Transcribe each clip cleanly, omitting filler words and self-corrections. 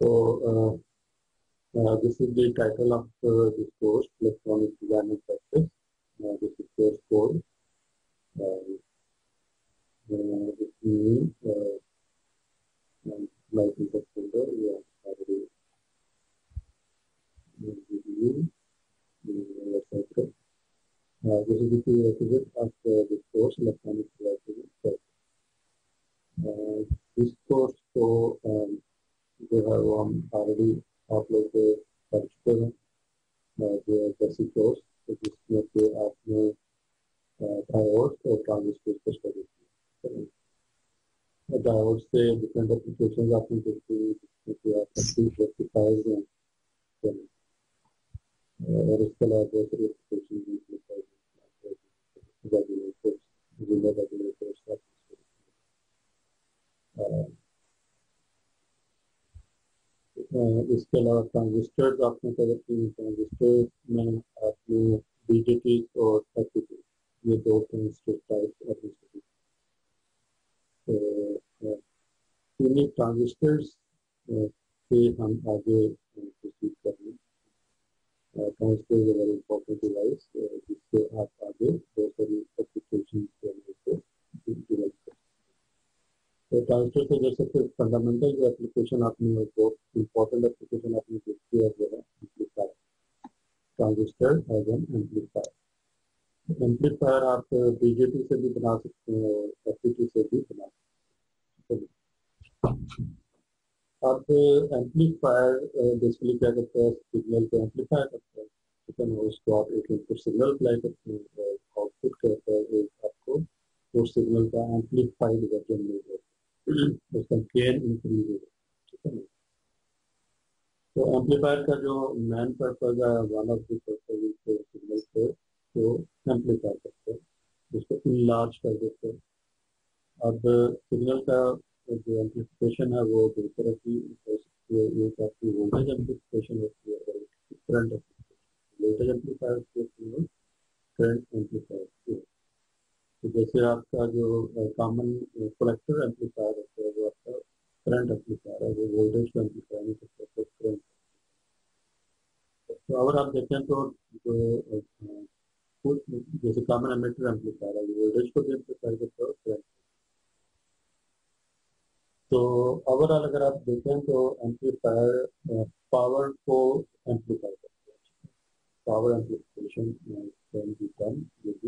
So this is the title of this course, Electronic Design and Practice. This is course code. With me, license of folder, we have already reviewed the website. This is the prerequisite of this course, Electronic Design and Practice. This course, so जो है वो हम already आप लोग कर चुके हैं जो बेसिक कोर्स, तो जिसमें कि आपने डायोड और ट्रांजिस्टर को स्टडी किया। डायोड से डिफरेंट एप्लीकेशन आपने देखी, जिसमें कि आप रेक्टिफायर्स हैं और इसके अलावा बहुत सारी एप्लीकेशन इसके अलावा ट्रांजिस्टर आपने कवर किए। ट्रांजिस्टर में आपने बीजेटी और एफईटी, ये दो ट्रांजिस्टर टाइप आपने स्टडी। तो इन्हीं ट्रांजिस्टर्स से हम आगे प्रोसीड करेंगे। Transistor is a very important device जिससे आप आगे बहुत सारी एप्लीकेशन डिवेलप कर। तो ट्रांजिस्टर से जैसे कि फंडामेंटल जो एप्लीकेशन आपने जो इम्पोर्टेंट एप्लीकेशन आपने देखी है वो है amplifier. Transistor as an amplifier. Amplifier आप बीजेटी से भी बना सकते हैं और एफईटी से भी बना सकते हैं। अब एम्पलीफायर बेसिकली क्या करता है, सिग्नल को एम्पलीफाई करता है, ठीक है ना। उसको आप एक इनपुट सिग्नल अप्लाई करते हैं और आउटपुट करता है एक आपको उस सिग्नल का एम्पलीफाइड वर्जन मिल जाता है, उसका गेन इंक्रीज हो जाता है, ठीक है ना। तो एम्पलीफायर का जो मेन पर्पज है, one of the purpose signal को तो एम्पलीफाई करते हैं, उसको इनलार्ज कर देते हैं। अब सिग्नल का जो एम्पलीफिकेशन है वो दो तरह की हो सकती है। एक आपकी वोल्टेज एम्पलीफिकेशन होती है और करंट एम्पलीफिकेशन। वोल्टेज एम्पलीफायर होती है, करंट एम्पलीफायर होती है। तो जैसे आपका जो कॉमन कलेक्टर एम्पलीफायर होता है वो आपका करंट एम्पलीफायर है, वो वोल्टेज को एम्पलीफाई नहीं करता, करंट। तो अगर आप देखें तो जो कुछ जैसे कॉमन एमिटर एम्पलीफायर है, वोल्टेज को भी एम्पलीफाई करता है करंट। तो ओवरऑल अगर आप देखें तो एम्पलीफायर पावर को एम्पलीफाई करते हैं। Power amplification can be done with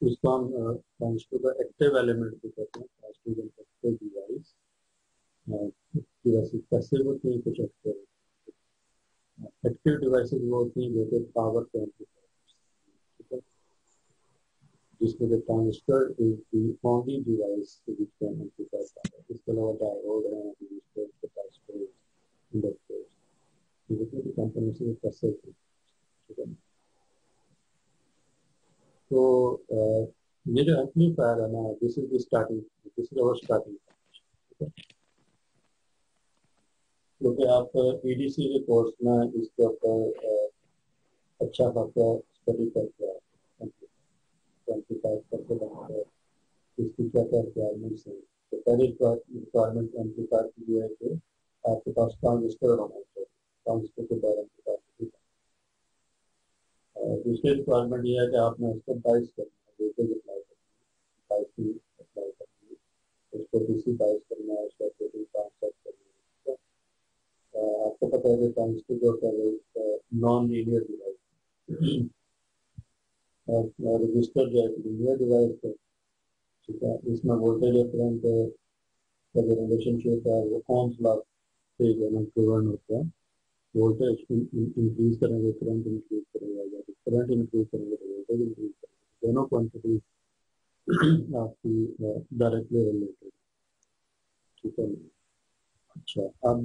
इसको हम ट्रांजिस्टर का एक्टिव एलिमेंट भी कहते हैं। ट्रांजिस्टर एक्टिव डिवाइस पैसिव होती है, कुछ एक्टिव। एक्टिव डिवाइसेस वो होती हैं जो कि पावर को एम्पलीफाई करती है, जिसमें the transistor is the only device which can amplify power. इसके अलावा डायोड है, resistors, capacitors, इंडक्टर्स, जितने भी कंपोनेंट्स हैं पैसिव, ठीक है। तो ये जो एम्पलीफायर है ना, this is the starting, this is our starting, ठीक है। क्योंकि आप ईडीसी के कोर्स में इसके ऊपर अच्छा खासा स्टडी करके एम्पलीफायर करके बनाते हैं, इसकी क्या क्या रिक्वायरमेंट्स हैं। तो पहली रिक्वायरमेंट एम्पलीफायर की ये है कि आपके पास ट्रांजिस्टर होना चाहिए, ट्रांजिस्टर के द्वारा एम्पलीफायर। दूसरी रिक्वायरमेंट ये है कि आपने उसको बाइस करना है, वोल्टेज अप्लाई करना है, बाइसिंग अप्लाई करनी है, उसको डीसी बाइस करना है, उसका ऑपरेटिंग ट्रांसफर करना है। आपको पता है कि ट्रांजिस्टर जो होता है नॉन लीनियर डिवाइस और रजिस्टर जो है लीनियर डिवाइस है, ठीक है। इसमें वोल्टेज और करंट का जो रिलेशनशिप है वो ओम्स लॉ से गवर्न होता है। वोल्टेज इंक्रीज करेंगे, करंट इंक्रीज करेगा, करंट इंक्रीज करेंगे तो वोल्टेज इंक्रीज करेंगे। दोनों क्वांटिटी आपकी डायरेक्टली रिलेटेड, ठीक है। अच्छा, अब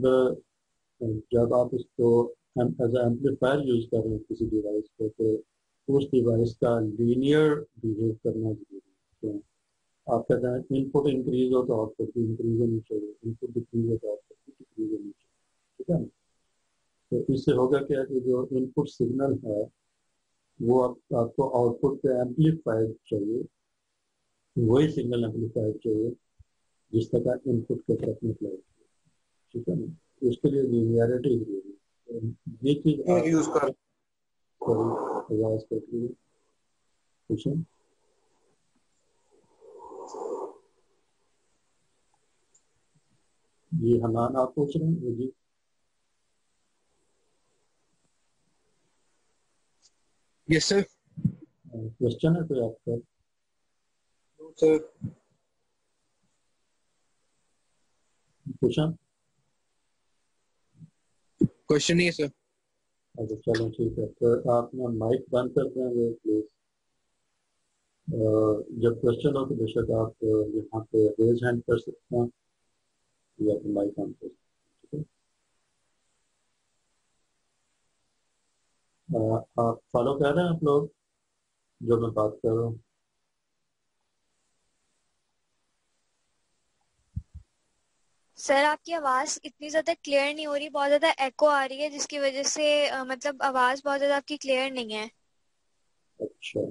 जब आप इसको एज एम्पलीफायर यूज कर रहे हैं किसी डिवाइस को, तो उस डिवाइस का लीनियर बिहेव करना जरूरी है। आप कहते हैं इनपुट इंक्रीज हो तो आउटपुट भी इंक्रीज होनी चाहिए, इनपुट डिक्रीज हो तो आउटपुट भी डिक्रीज होनी चाहिए, ठीक है ना। तो इससे होगा क्या कि जो इनपुट सिग्नल है वो आपको आउटपुट पे एम्पलीफाइड चाहिए, वही सिग्नल एम्पलीफाइड चाहिए जिस तरह इनपुट के तरफ में अप्लाई किया। ठीक है ना, उसके लिए लीनियरिटी जरूरी है। ये चीज आप यूज कर। प्रयास करके पूछें। ये हनान आप पूछ रहे हैं जी? Yes sir. क्वेश्चन है कोई आपका? सर पूछा? क्वेश्चन नहीं है सर। अच्छा चलो ठीक है, तो आप ना माइक बंद कर देंगे प्लीज। जब क्वेश्चन हो तो बेशक आप यहाँ पे रेज हैंड कर सकते हैं या तो माइक ऑन कर सकते हैं, ठीक है। आप फॉलो कर रहे हैं आप लोग जो मैं बात कर रहा हूँ? सर आपकी आवाज इतनी ज्यादा क्लियर नहीं हो रही, बहुत ज्यादा एको आ रही है, जिसकी वजह से मतलब आवाज बहुत ज्यादा आपकी क्लियर नहीं है। अच्छा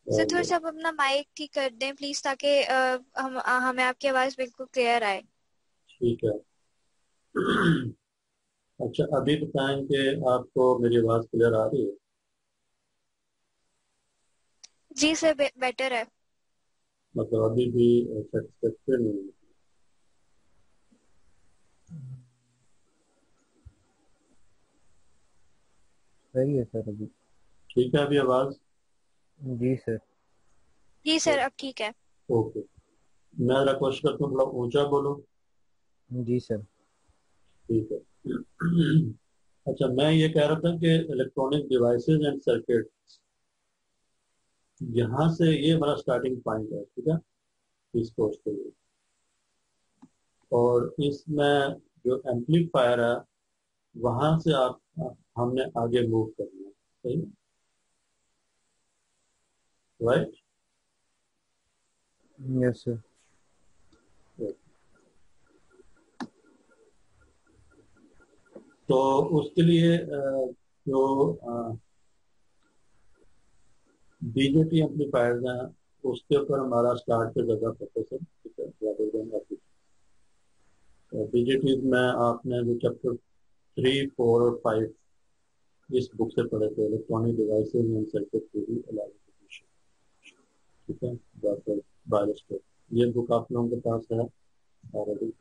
सर थोड़ा सा आप अपना माइक ठीक कर दें प्लीज, ताकि हमें आपकी आवाज बिल्कुल क्लियर आए। ठीक है। अच्छा अभी बताएं कि आपको मेरी आवाज क्लियर आ रही है? जी सर, बेटर है। मतलब अभी भी सेटिस्फेक्टरी नहीं है? सही है सर अभी। ठीक है अभी आवाज? जी सर। जी सर अब ठीक है। ओके, मैं जरा कोशिश करता हूँ थोड़ा ऊंचा बोलो। जी सर। ठीक है। अच्छा मैं ये कह रहा था कि इलेक्ट्रॉनिक डिवाइसेस एंड सर्किट, यहाँ से ये हमारा स्टार्टिंग पॉइंट है, ठीक है, इस कोर्स के लिए। और इसमें जो एम्पलीफायर है वहां से आप हमने आगे मूव करना है, सही राइट? Yes sir. तो उसके लिए जो बीजेटी एम्पलीफायर्स हैं उसके ऊपर हमारा स्टार्ट पे ज्यादा फोकस है, ठीक है, rather than बीजेटी में आपने जो चैप्टर 3, 4 और 5 इस बुक से पढ़े थे, electronic devices and circuit theory एलाइजेशन, ठीक है, डॉक्टर बायस्टर। ये बुक आप लोगों के पास है ऑलरेडी?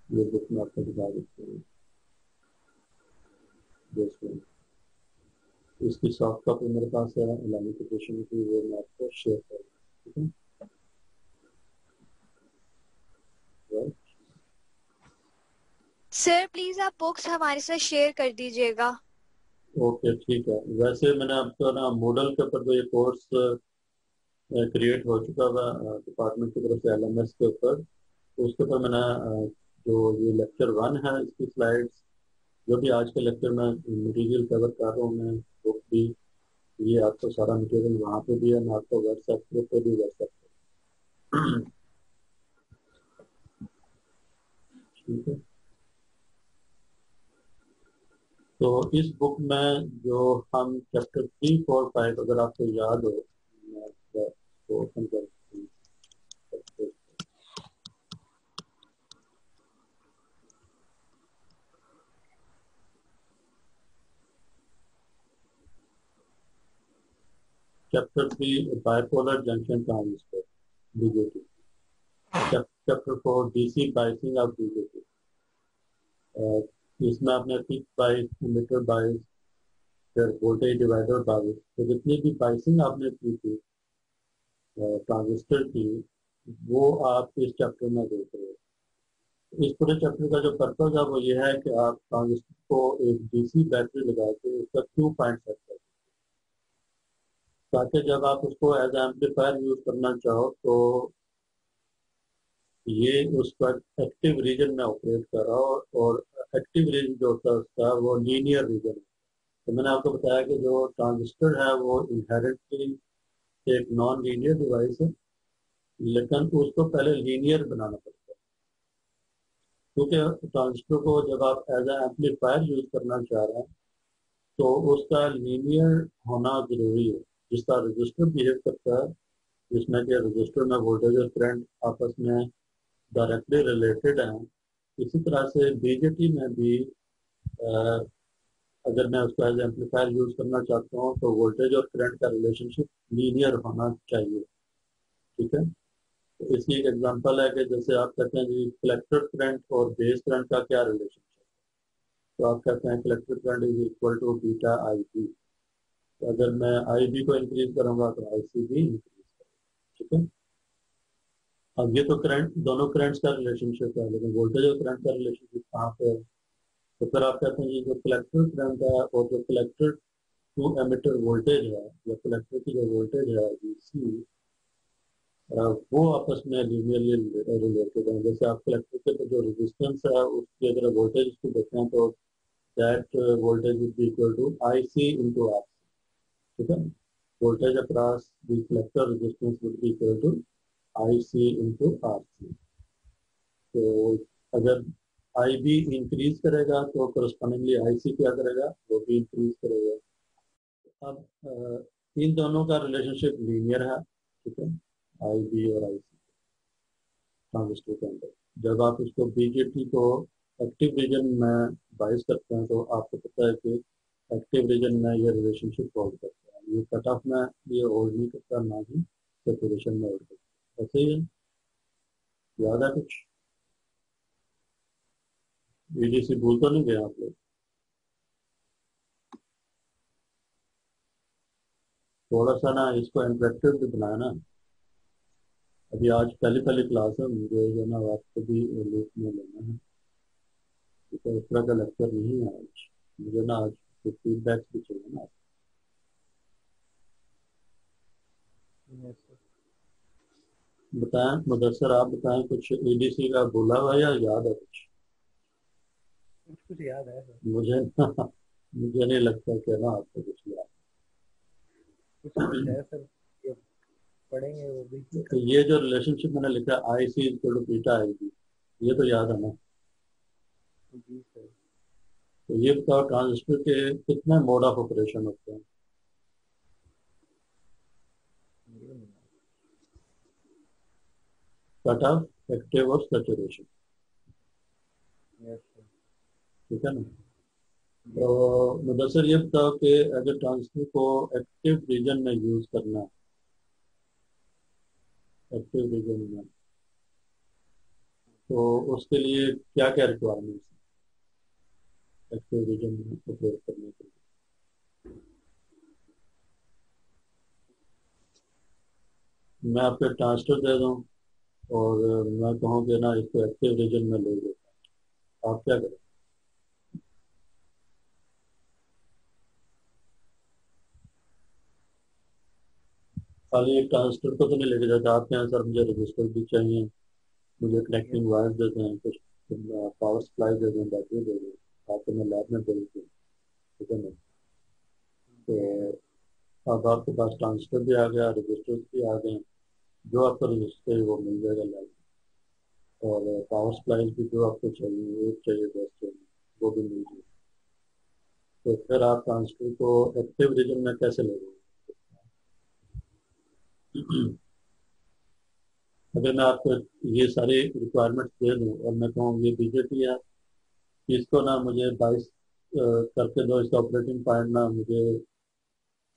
ये बुक में आपको दिखा देती हूँ, देखिए इसकी सॉफ्ट कॉपी मेरे पास है एलाइजेशन की, वो मैं आपको शेयर करूँगा, ठीक है right? सर प्लीज आप बुक्स हमारे साथ शेयर कर दीजिएगा। ओके ठीक है। वैसे मैंने आपको ना मूडल के ऊपर जो ये कोर्स क्रिएट हो चुका हुआ डिपार्टमेंट की तरफ से एलएमएस के ऊपर, तो उसके ऊपर मैंने जो ये लेक्चर 1 है इसकी स्लाइड्स, जो भी आज के लेक्चर में मटेरियल कवर कर रहा हूँ मैं, बुक भी, ये आपको सारा मटेरियल वहाँ पे भी है, मैं आपको व्हाट्सएप ग्रुप पे भी व्हाट्सएप ठीक है। तो इस बुक में जो हम चैप्टर 3, 4, 5 अगर आपको याद हो, मैं इसको ओपन करती हूँ। Chapter 3 bipolar junction transistor BJT, chapter 4 DC biasing of BJT, इसमें आपने पीक बाइस, मीटर बाइस, फिर वोल्टेज डिवाइडर बाइस, तो जितनी भी बाइसिंग आपने की थी ट्रांजिस्टर की, वो आप इस चैप्टर में देख रहे हो। इस पूरे चैप्टर का जो पर्पज है वो ये है कि आप ट्रांजिस्टर को एक डीसी बैटरी लगा के उसका क्यू पॉइंट सेट करें, ताकि जब आप उसको एज एम्पलीफायर यूज करना चाहो तो ये उस पर एक्टिव रीजन में ऑपरेट कर रहा हो, और एक्टिव रीजन जो होता है उसका वो लीनियर रीजन है। तो मैंने आपको बताया कि जो ट्रांजिस्टर है वो इनहेरेंटली एक नॉन लीनियर डिवाइस है, लेकिन उसको पहले लीनियर बनाना पड़ता है, क्योंकि ट्रांजिस्टर को जब आप एज ए एम्पलीफायर यूज करना चाह रहे हैं तो उसका लीनियर होना जरूरी है। जिस तरह रजिस्टर बिहेव करता है, जिसमें कि रजिस्टर में वोल्टेज और करंट आपस में डायरेक्टली रिलेटेड हैं। इसी तरह से बीजेटी में भी अगर मैं उसको एज एम्पलीफायर यूज करना चाहता हूँ तो वोल्टेज और करंट का रिलेशनशिप लीनियर होना चाहिए। ठीक है, तो इसकी एक एग्जांपल है कि जैसे आप कहते हैं जी कलेक्टर करंट और बेस करंट का क्या रिलेशनशिप, तो आप कहते हैं collector current is equal to beta I B. तो अगर मैं आई बी को इंक्रीज करूंगा तो आई सी भी इंक्रीज करूंगा। ठीक है, अब ये तो करंट, दोनों करंट्स का रिलेशनशिप है, लेकिन वोल्टेज और करंट का रिलेशनशिप कहाँ पे है? तो फिर आप कहते हैं ये जो कलेक्टर करंट है और जो कलेक्टर टू एमिटर वोल्टेज है या कलेक्टर की जो वोल्टेज है वीसी, वो आपस में लीनियरली रिलेटेड है। जैसे आप कलेक्टर के जो रेजिस्टेंस है उसकी अगर वोल्टेज उसको देखते हैं तो that voltage is equal to I C into R. ठीक है, voltage across the collector resistance would be equal to I C into R C. तो अगर आई बी इंक्रीज करेगा तो करस्पॉन्डिंगली आई सी क्या करेगा, वो भी इंक्रीज करेगा। अब इन दोनों का रिलेशनशिप लीनियर है। ठीक है, आई बी और आई सी ट्रांजिस्टर के अंदर जब आप इसको बीजेटी को एक्टिव रीजन में बाइस करते हैं तो आपको पता है कि एक्टिव रीजन में ये रिलेशनशिप होल्ड करता है, ये कट ऑफ में ये होल्ड नहीं करता, ना ही सेचुरेशन में होल्ड करता है। ऐसे ही है, याद है कुछ? बीडीसी भूल तो नहीं गए आप लोग? थोड़ा सा ना इसको इंटरेक्टिव भी बनाया ना। अभी आज पहली पहली क्लास है, मुझे जो ना आपको भी लूप में लेना है, तो इस तरह का लेक्चर नहीं है आज। मुझे ना आज फीडबैक भी चाहिए ना। Yes sir. बताएं मुदस्सर, आप बताएं कुछ ईडीसी का बोला हुआ या याद है कुछ? कुछ कुछ याद है सर। मुझे मुझे नहीं लगता कि ना आपको कुछ याद कुछ कुछ है सर, ये पढ़ेंगे वो भी। है। तो ये जो रिलेशनशिप मैंने लिखा I C equal to beta I B, ये तो याद है ना? जी सर। तो ये बताओ ट्रांजिस्टर के कितने मोड ऑफ ऑपरेशन होते हैं? ये नहीं कट ऑफ, एक्टिव और सैचुरेशन। याद। Yes sir. ठीक है ना? तो मुदस्सर ये बताओ कि अगर ट्रांजिस्टर को एक्टिव रीजन में यूज करना है, एक्टिव रीजन में, तो उसके लिए क्या क्या रिक्वायरमेंट्स है एक्टिव रीजन में ऑपरेट करने के लिए? मैं आपको ट्रांजिस्टर दे दूं और मैं कहूँ कि ना इसको एक्टिव रीजन में ले लो, आप क्या करें? खाली एक ट्रांजिस्टर को तो नहीं लेके जाता आपके यहाँ, सर मुझे रजिस्टर भी चाहिए, मुझे कनेक्टिंग वायर देते हैं, कुछ पावर सप्लाई दे दें, बैटरी दे दें, आपको मैं लैब में भेज दूँ। ठीक है ना? तो अब आपके पास ट्रांजिस्टर भी आ गया, रजिस्टर भी आ गए, जो आपको रजिस्टर है वो मिल जाएगा लैब में। और पावर सप्लाई भी जो आपको चाहिए, एक चाहिए 10 चाहिए, वो भी मिल जाएगी। तो फिर आप ट्रांजिस्टर को एक्टिव रीजन में कैसे ले लोगे? अगर मैं आपको ये सारी रिक्वायरमेंट्स दे दूं और मैं कहूँ ये बीजेटी है, इसको ना मुझे 22 करके दो, इसका ऑपरेटिंग पॉइंट ना मुझे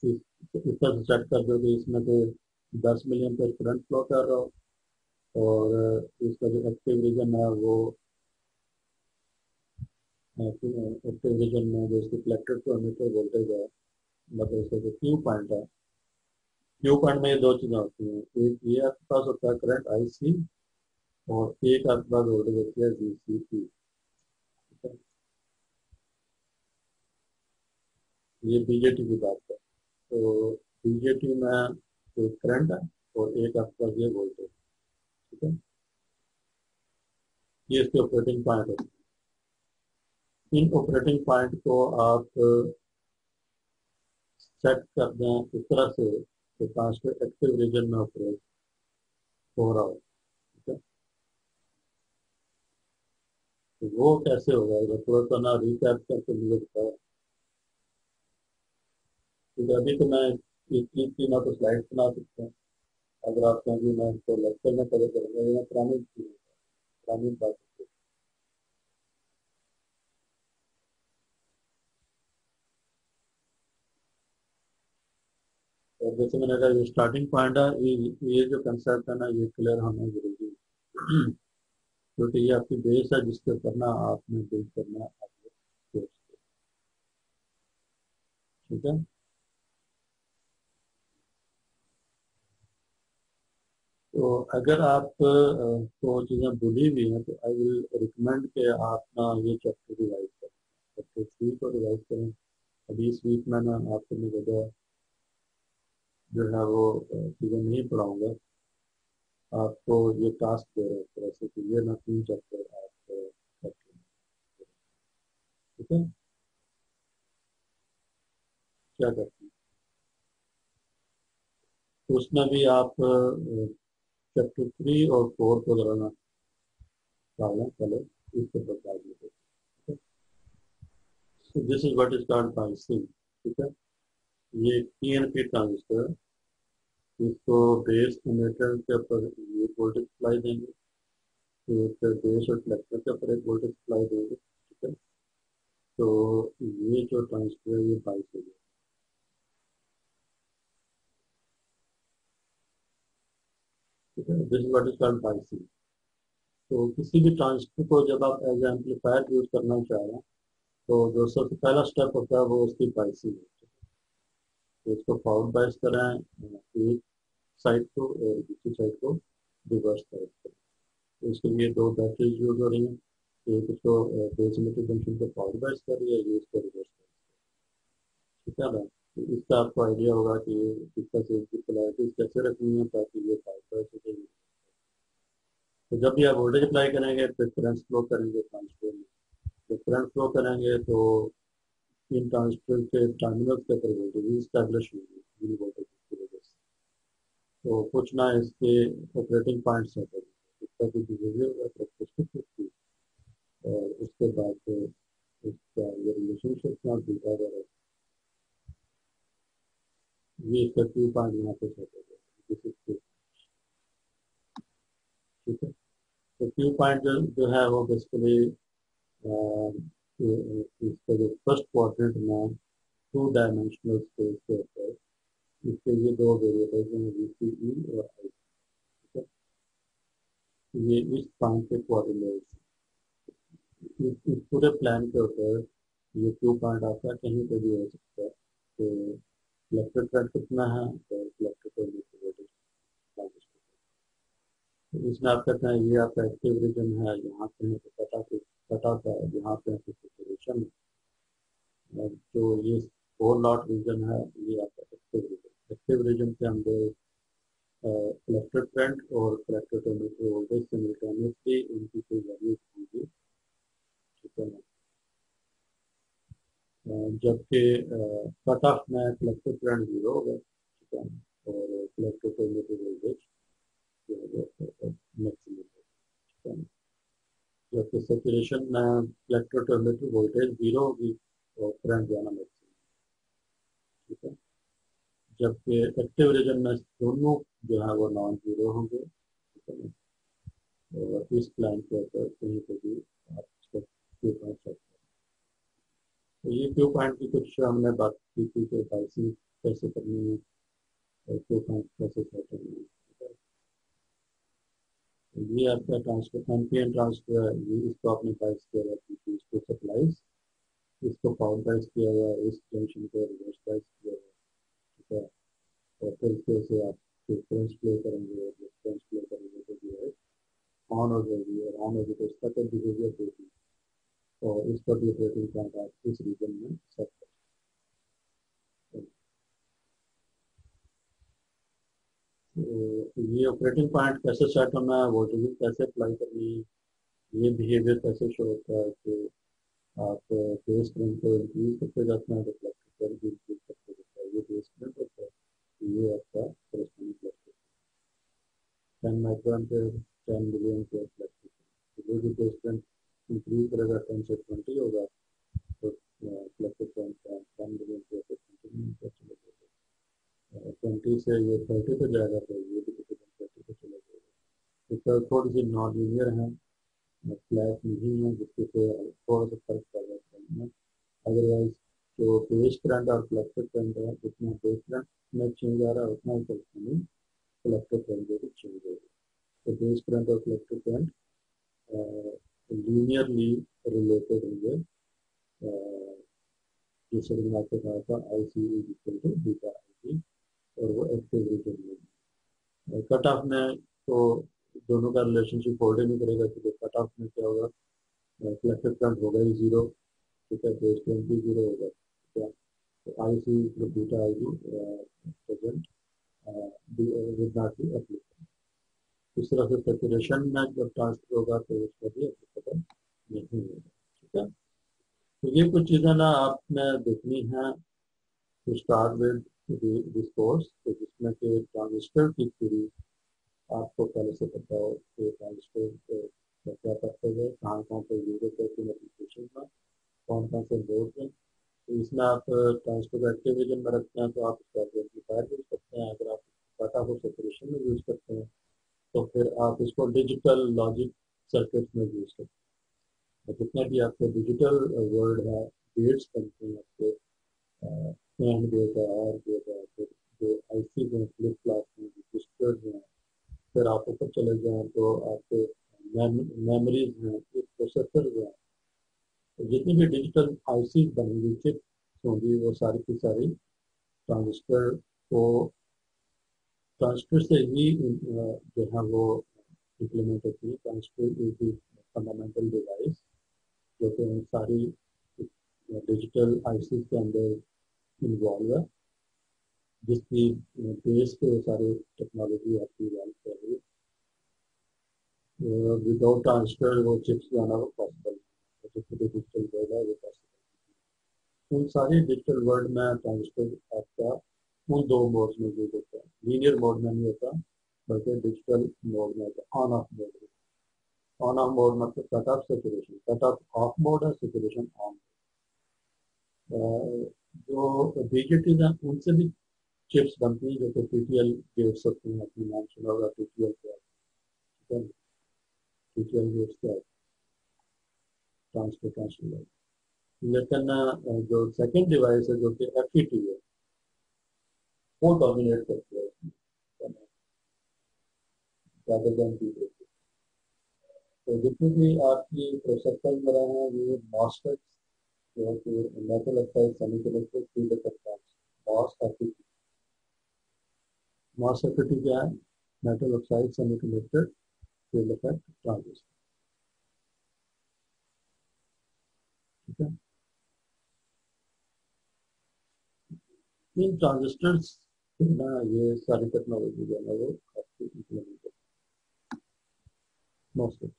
इस तरह से सेट कर दो कि इसमें तो 10 मिलियन पर करंट फ्लो कर रहा हो और इसका जो एक्टिव रीजन है वो एक्टिव रीजन में जो इसकी कलेक्टर टू एमिटर वोल्टेज है, मतलब इसका जो क्यू पॉइंट है, क्यू पॉइंट में ये दो चीज़ें होती हैं, एक ये आपके पास होता है करंट आई सी और एक आपके पास वोल्टेज होती है वी सी पी। ये बीजेटी की बात है। तो बीजेटी में एक करंट है और एक आपका ये वोल्टेज। ठीक है, ये इसके ऑपरेटिंग पॉइंट है। इन ऑपरेटिंग पॉइंट को आप सेट कर दें इस तरह से कि ट्रांसफर एक्टिव रीजन में ऑपरेट हो रहा हो। ठीक है, तो वो कैसे होगा, अगर थोड़ा सा ना रिकैप करके मुझे बताओ। क्योंकि अभी तो मैं इस चीज़ की ना तो स्लाइड बना सकता हूँ, अगर आप कहेंगे मैं इसको लेक्चर में कवर करूँगा, ये मैं पुरानी चीज़ है। ग्रामीण बाइसेक्टर। और जैसे मैंने कहा ये स्टार्टिंग पॉइंट है, ये जो कंसेप्ट है ना ये क्लियर होना जरूरी है क्योंकि ये आपकी बेस है जिसके ऊपर ना आपने बिल्ड करना है आपके कोर्स को। ठीक है। तो अगर आप को चीज़ें भूली भी हैं तो आई विल रिकमेंड कि आप ना ये चैप्टर रिवाइज करें, चैप्टर 3 को रिवाइज करें। अभी इस वीक में ना आपको मैं ज़्यादा जो है वो चीज़ें नहीं पढ़ाऊँगा, आपको ये टास्क दे रहे हैं तरह से कि ये ना 3 चैप्टर आप करके, ठीक है। क्या करते हैं तो उसमें भी आप चैप्टर 3 और 4 को जरा ना डालें पहले, इसके बाद में। So this is what is called biasing, ठीक है। ये PNP ट्रांजिस्टर, इसको बेस इमिटर के ऊपर ये वोल्टेज सप्लाई देंगे, फिर बेस और कलेक्टर के ऊपर एक वोल्टेज सप्लाई देंगे, ठीक है। तो ये जो ट्रांजिस्टर है ये बाइस हो गया, ठीक है। This is what is called biasing. तो किसी भी ट्रांजिस्टर को जब आप एज एम्पलीफायर यूज करना चाह रहे हैं तो जो सबसे पहला स्टेप होता है वो उसकी बाइसिंग है। तो इसको फॉरवर्ड बाइस करें एक साइड को और दूसरी साइड को रिवर्स साइड को। तो इसके लिए दो बैटरीज यूज हो रही हैं, एक इसको बेस इमिटर जंक्शन को फॉरवर्ड बाइस कर रही है, ये इसको रिवर्स बाइस, ठीक है ना। तो इसका आपको आइडिया होगा कि किस तरह से इसकी पोलैरिटीज कैसे रखनी है ताकि ये फॉरवर्ड बाइस हो जाए। तो जब भी आप वोल्टेज अप्लाई करेंगे तो करंट फ्लो करेंगे ट्रांजिस्टर में, जब करंट फ्लो करेंगे तो इन ट्रांजिस्टर के टर्मिनल्स के ऊपर वोल्टेज स्टैब्लिश होगी इन वोल्टेज की वजह से। तो कुछ ना इसके ऑपरेटिंग पॉइंट सेट होगी, इसका भी बिहेवियर होगा, कैरेक्टरिस्टिक, और उसके बाद फिर इसका ये रिलेशनशिप ना दिखा जा रहा है, ये इसका क्यू पॉइंट यहाँ पे सेट हो गया, ठीक है। तो क्यू पॉइंट जो है वो बेसिकली इसका जो फर्स्ट क्वाड्रेंट में 2 डायमेंशनल स्पेस के ऊपर इसके ये दो वेरिएबल्स हैं VCE और I, ठीक है। ये इस पॉइंट के कोऑर्डिनेट्स, इस पूरे प्लान के ऊपर ये क्यू पॉइंट आता है, कहीं पे भी हो सकता है। तो इलेक्ट्रिक करंट कितना है और इलेक्ट्रिक वोल्टेज, तो इसमें आप कहते हैं ये आपका एक्टिव रीजन है, यहाँ पे है कट ऑफ है, यहाँ पे सैचुरेशन है, जो ये फोर लॉट रीजन है ये आपका एक्टिव रीजन। एक्टिव रीजन के अंदर इलेक्ट्रिक करंट और कलेक्टर वोल्टेज सिमिल्टेनियसली उनकी कोई वैल्यूज होंगी, ठीक है। जबकि कट ऑफ में कलेक्टर करंट 0 होगा, ठीक है, और कलेक्टर वोल्टेज जो है मैक्सिमम है, ठीक है। जबकि सैचुरेशन में कलेक्टर वोल्टेज 0 होगी और करंट जो है ना मैक्सिमम, ठीक है। जबकि एक्टिव रीजन में दोनों जो है वो नॉन जीरो होंगे, ठीक है ना। और इस प्लान के ऊपर कहीं पर भी आप इसका क्यू पॉइंट सेट करें। तो ये क्यू पॉइंट की कुछ हमने बात की थी कि बाइसिंग कैसे करनी है और क्यू पॉइंट कैसे सेट करनी है, ठीक है। तो ये आपका ट्रांसफर एम्पियर ट्रांसफर है, ये इसको आपने बाइस किया हुआ है, इसको सप्लाईज, इसको पावर बाइस किया हुआ है, इस जंक्शन को रिवर्स बाइस किया हुआ है, ठीक है। और फिर से आप डिफरेंस प्ले करेंगे और डिफरेंस प्ले करेंगे तो जो है ऑन हो जाएगी, और ऑन होगी तो इसका तो बिहेवियर देगी और इसका भी ऑपरेटिंग पॉइंट आप इस रीजन में सेट करें। तो ये ऑपरेटिंग पॉइंट कैसे सेट होना है, वोल्टेज कैसे अप्लाई करनी है, ये बिहेवियर कैसे शो होता है कि आप बेस करंट को इंक्रीज करते जाते हैं तो इलेक्ट्रिक करंट भी इंक्रीज करते जाता है, ये बेस करंट होता है, ये आपका करस्पॉन्डिंग इलेक्ट्रिक 10 माइक्रोन पे 10 मिलियन के इलेक्ट्रिक, तो जो बेस करंट इंक्रीज करेगा 10 से 20 होगा तो इलेक्ट्रिक करंट 10 मिलियन पे 20 से ये 30 पे जाएगा तो ये भी तकरीबन 30 पे चला जाएगा। तो थोड़ी सी नॉन लीनियर है, फ्लैट नहीं है, जिससे थोड़ा सा फर्क पड़ जाता है। अदरवाइज जो बेस करंट और कलेक्टर करंट है, जितना बेस करंट में चेंज आ रहा है उतना ही कलेक्टर में कलेक्टर करंट भी चेंज होगा। तो बेस करंट और कलेक्टर करंट लीनियरली रिलेटेड होंगे। जैसे मैंने आपको कहा था आई सी इक्वल टू बीटा आई, और वो एक्टिव रीजन में। कट ऑफ में तो दोनों का रिलेशनशिप होल्ड ही नहीं करेगा, क्योंकि कट ऑफ में क्या होगा, कलेक्टिव करंट होगा ही जीरो, ठीक है, बेस करंट भी जीरो होगा, ठीक है। तो I C beta I present with not be applicable. इस तरह से सेचुरेशन में जब ट्रांसफर होगा तो उसका भी एप्लीकेबल नहीं होगा, ठीक है। तो ये कुछ चीज़ें ना आपने देखनी है to start with this course, तो जिसमें कि ट्रांजिस्टर की थ्योरी आपको पहले से पता हो कि ट्रांजिस्टर क्या करते हैं, कहाँ कहाँ पर यूज होते हैं, किन एप्लीकेशन में, कौन कौन से बोर्ड हैं। तो इसमें आप ट्रांजिस्टर को एक्टिव रीजन में रखते हैं तो आप उसका एम्पलीफायर यूज करते हैं। अगर आप डाटा को सेपरेशन में यूज करते हैं तो फिर आप इसको डिजिटल लॉजिक सर्किट में यूज करते हैं। तो जितना भी आपके डिजिटल वर्ड है, गेट्स बनते हैं आपके, एंड गेट है, और गेट है, फिर जो आईसी हैं, फ्लिप फ्लॉप हैं, रजिस्टर हैं, फिर आप ऊपर चले जाएं तो आपके मेमोरीज हैं, प्रोसेसर हैं। तो जितनी भी डिजिटल आईसी बनेंगी, चिप्स होंगी, वो सारी की सारी ट्रांजिस्टर को ट्रांजिस्टर से ही जो है वो इम्प्लीमेंट होती है। Transistor is the fundamental device जो कि उन सारी डिजिटल आईसी के अंदर इन्वॉल्व है, जिसकी बेस पे सारी टेक्नोलॉजी आपकी इवॉल्व कर रही है। विदाउट ट्रांजिस्टर वो चिप्स जाना वो पॉसिबल है, जितनी भी डिजिटल वर्ल्ड है वो पॉसिबल। उन सारी डिजिटल वर्ल्ड में ट्रांजिस्टर आपका उन दो मोड्स में यूज होता है। लीनियर मोड में नहीं होता, बल्कि डिजिटल मोड में होता है, ऑन ऑफ मोड में। ऑन ऑफ मोड मतलब cut off saturation, cut off of mode है, सेचुरेशन ऑन। जो बीजेटी हैं उनसे भी चिप्स बनती हैं, जो कि टीटीएल गेट्स होते हैं, आपने नाम सुना होगा टीटीएल क्या है, ठीक है। टीटीएल गेट्स क्या है, ट्रांसफर ट्रांसफर। लेकिन जो सेकंड डिवाइस है जो कि एफईटी है, वो डोमिनेट करती है rather than टीटीएल। तो जितने भी आपकी प्रोसेसर वगैरह हैं, ये मॉसफेट जो है कि metal oxide semiconductor field effect, MOS FET. MOS FET क्या है, metal oxide semiconductor field effect transistor, ठीक है। इन ट्रांजिस्टर्स ना ये सारी टेक्नोलॉजी जो है ना वो आपकी इम्प्लीमेंट है मॉसफेट।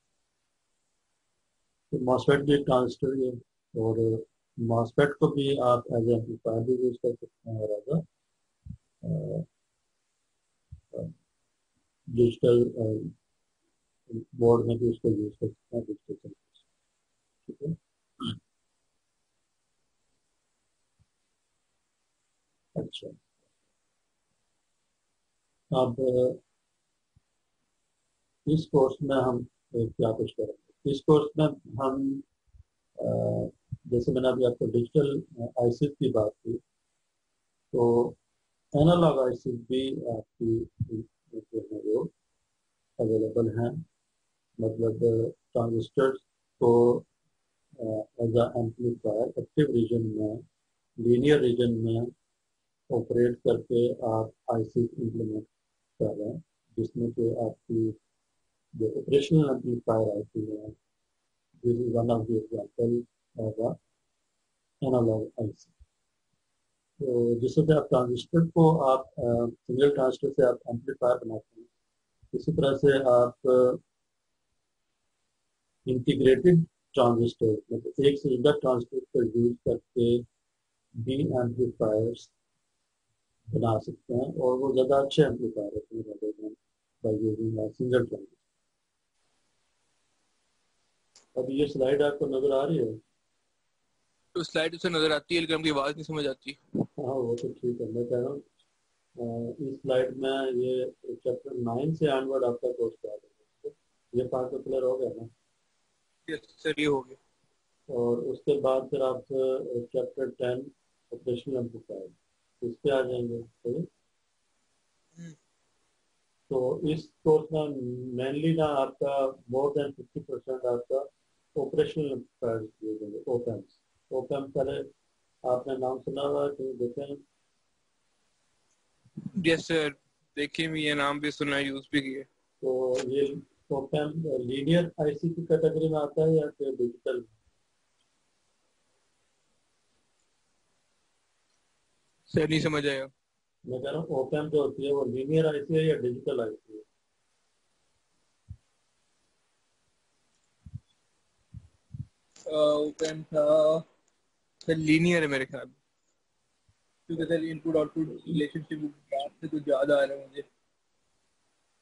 तो मॉसफेट भी एक ट्रांजिस्टर है, और मॉसफेट को भी आप एज एम्पलीफायर भी यूज कर सकते हैं, और एज डिजिटल बोर्ड में भी उसको यूज कर सकते हैं, डिजिटल सर्किट, ठीक है। अच्छा, अब इस कोर्स में हम क्या कुछ करेंगे। इस कोर्स में हम जैसे मैंने अभी आपको डिजिटल आईसी की बात की, तो एनालॉग आईसी भी आपकी जो है वो अवेलेबल हैं। मतलब ट्रांजिस्टर्स को एज एम्पलीफायर एक्टिव रीजन में, लीनियर रीजन में ऑपरेट करके आप आईसी इम्प्लीमेंट कर रहे हैं, जिसमें कि आपकी जो ऑपरेशनल एम्पलीफायर आईसी है, this is one of the example of analogue IC. तो जिससे कि आप ट्रांजिस्टर को आप सिंगल ट्रांजिस्टर से आप एम्पलीफायर बनाते हैं, इसी तरह से आप इंटीग्रेटेड ट्रांजिस्टर मतलब एक से ज्यादा ट्रांजिस्टर को यूज करके भी एम्पलीफायर्स बना सकते हैं, और वो ज़्यादा अच्छे एम्पलीफायर होते हैं rather than by using a single transistor. अब ये स्लाइड आपको नजर आ रही है? तो स्लाइड उसे नजर आती है लेकिन हमकी आवाज नहीं समझ आती। हाँ वो तो ठीक है, मैं कह रहा हूँ इस स्लाइड में ये चैप्टर 9 से ऑनवर्ड आपका कोर्स क्या है, ये पार्ट तो क्लियर हो गया ना। यस सर ये हो गया। और उसके बाद फिर आप चैप्टर 10 ऑपरेशनल एम्पलीफायर इस पे आ जाएंगे, सही। तो इस कोर्स में मेनली ना आपका मोर देन 50% आपका ऑपरेशनल एम्पलीफायर दिए जाएंगे, ओपैम्प्स। ओपैम्प पहले आपने नाम सुना हुआ है, कहीं देखे हैं? यस सर, देखिए मैं ये नाम भी सुना है, यूज भी किया। तो ये ओपैम्प लीनियर आईसी की कैटेगरी में आता है या फिर डिजिटल? सर नहीं समझ आया। मैं कह रहा हूँ ओपैम्प जो होती है वो लीनियर आईसी है या डिजिटल आईसी है? ओपन था सर, लीनियर है मेरे ख्याल में, क्योंकि सर इनपुट आउटपुट रिलेशनशिप से कुछ ज्यादा आ रहा है मुझे।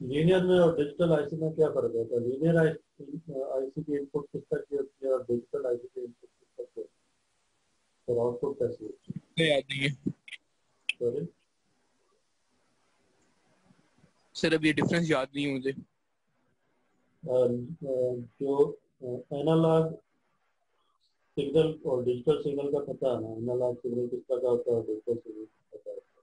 लीनियर में और डिजिटल आईसी में क्या फर्क होता है? लीनियर आईसी की इनपुट किस तरह की होती है और डिजिटल आईसी की इनपुट किस तरह की होती है, और आउटपुट कैसी होती नहीं याद नहीं है है? सॉरी, सर, अब ये डिफरेंस याद नहीं है मुझे। जो एनालॉग सिग्नल और डिजिटल सिग्नल का पता है ना, एनालॉग सिग्नल किस तरह का होता है और डिजिटल सिग्नल किस तरह का होता है?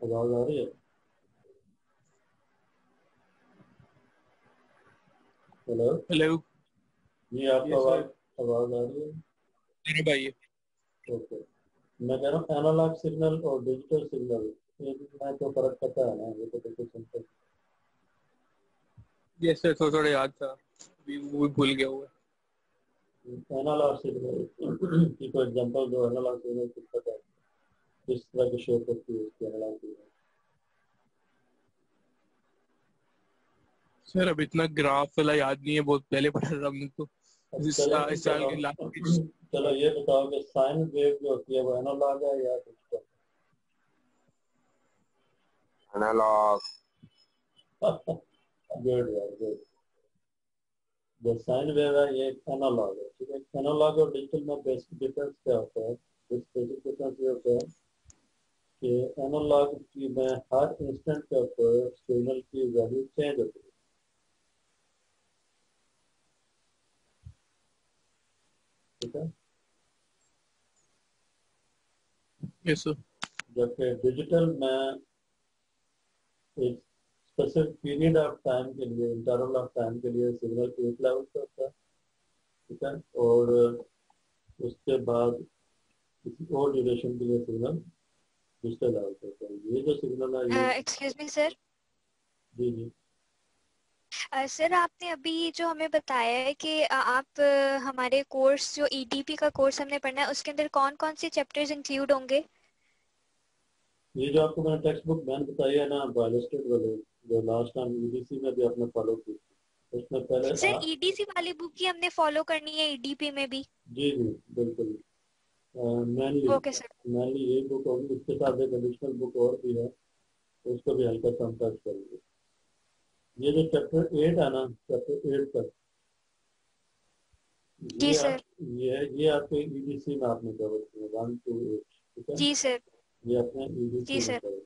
आवाज आ रही है? Hello hello. जी, आपको यस आवाज सर, आवाज आ रही है? मेरे भाई है। ओके। मैं कह रहा हूँ एनालॉग सिग्नल और डिजिटल सिग्नल इनमें तो फर्क पता है ना, ये तो बिल्कुल सिंपल। यस सर, थोड़ा थोड़ा याद था, अभी वो भी भूल गया हुआ है। एनालॉग सिग्नल की कोई एग्जांपल दो, एनालॉग सिग्नल किस तरह का, किस तरह की शेप होती है उसकी एनालॉग सिग्नल? सर अब इतना ग्राफ वाला याद नहीं है, बहुत पहले पढ़ा था हमने तो, अब चले इस साल चलो के लास्ट। चलो ये बताओ कि साइन वेव जो होती है वो एनालॉग है या डिजिटल? एनालॉग। गुड यार, गुड। जो साइन वेव है ये एनालॉग है, ठीक है। एनालॉग और डिजिटल में बेसिक डिफरेंस क्या होता है? इस बेसिक डिफरेंस ये होता है कि एनालॉग की में हर इंस्टेंट के ऊपर सिग्नल की वैल्यू चेंज होती है, ठीक है। Yes sir. जबकि डिजिटल में एक स्पेसिफिक पीरियड ऑफ टाइम के लिए, इंटरवल ऑफ टाइम के लिए सिग्नल एक लेवल पे होता है, ठीक है। और उसके बाद किसी और ड्यूरेशन के लिए सिग्नल दूसरे लेवल पे होता है। ये जो सिग्नल है ये, एक्सक्यूज मी सर। जी जी, सर आपने अभी जो हमें बताया है कि आप हमारे कोर्स जो ईडीपी का कोर्स हमने पढ़ना है उसके अंदर कौन कौन से चैप्टर्स इंक्लूड होंगे? ये जो आपको मैंने टेक्स्ट बुक मैंने बताई है ना, बायोस्टेट वाले, जो लास्ट टाइम ईडीसी में भी आपने फॉलो की थी, उसमें पहले सर ईडीसी वाली बुक ही हमने फॉलो करनी है ईडीपी में भी? जी जी बिल्कुल। Mainly okay sir. मेनली यही बुक होगी, इसके साथ एक एडिशनल बुक और भी है, तो उसको भी हल्का सा हम टच करेंगे। ये जो चैप्टर 8 है ना, चैप्टर 8 तक जी ये सर। ये आपके ईडीसी में आपने कवर किया 1 to 8, ठीक है। जी सर। ये अपने जी ईडीसी में सर। कवर,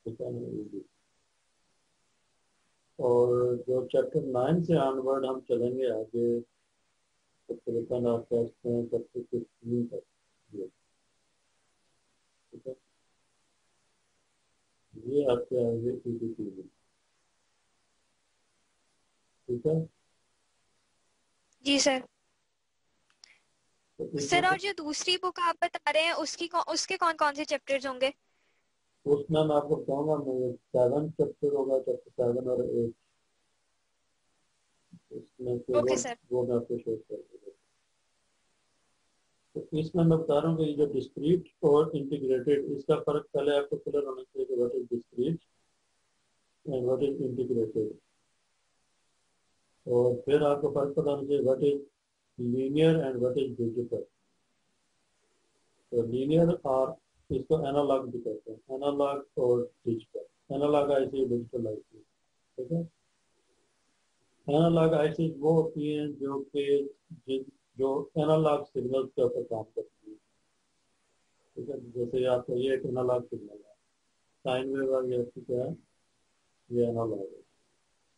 ठीक है ना, EDC। और जो चैप्टर 9 से ऑनवर्ड हम चलेंगे आगे, तो सिलिकॉन ऑफ टेस्ट में चैप्टर 15 तक, ये, ठीक है। ये आपके आगे ईडीसी में, ठीक है। जी सर। तो इसमें सर और जो दूसरी बुक आप बता रहे हैं उसके कौन कौन से चैप्टर्स होंगे? उसमें मैं आपको कहूँगा, मैं 7 चैप्टर होगा, चैप्टर 7 और 8, उसमें से ओके सर। वो मैं आपको शेयर कर दूंगा। तो इसमें मैं बता रहा हूँ कि ये जो डिस्क्रीट और इंटीग्रेटेड, इसका फर्क पहले आपको क्लियर होना चाहिए कि what is discrete and what is integrated. और फिर आपको फर्क पता होना चाहिए what is linear and what is digital. तो लीनियर और इसको एनालॉग भी कहते हैं, एनालॉग और digital. Analogue IC, digital IC, ठीक है। एनालॉग आईसी वो होती हैं जो कि जो एनालॉग सिग्नल के ऊपर काम करती है, ठीक है, जैसे आपका ये एक एनालॉग सिग्नल है, साइन वेव और ये क्या है, ये एनालॉग है।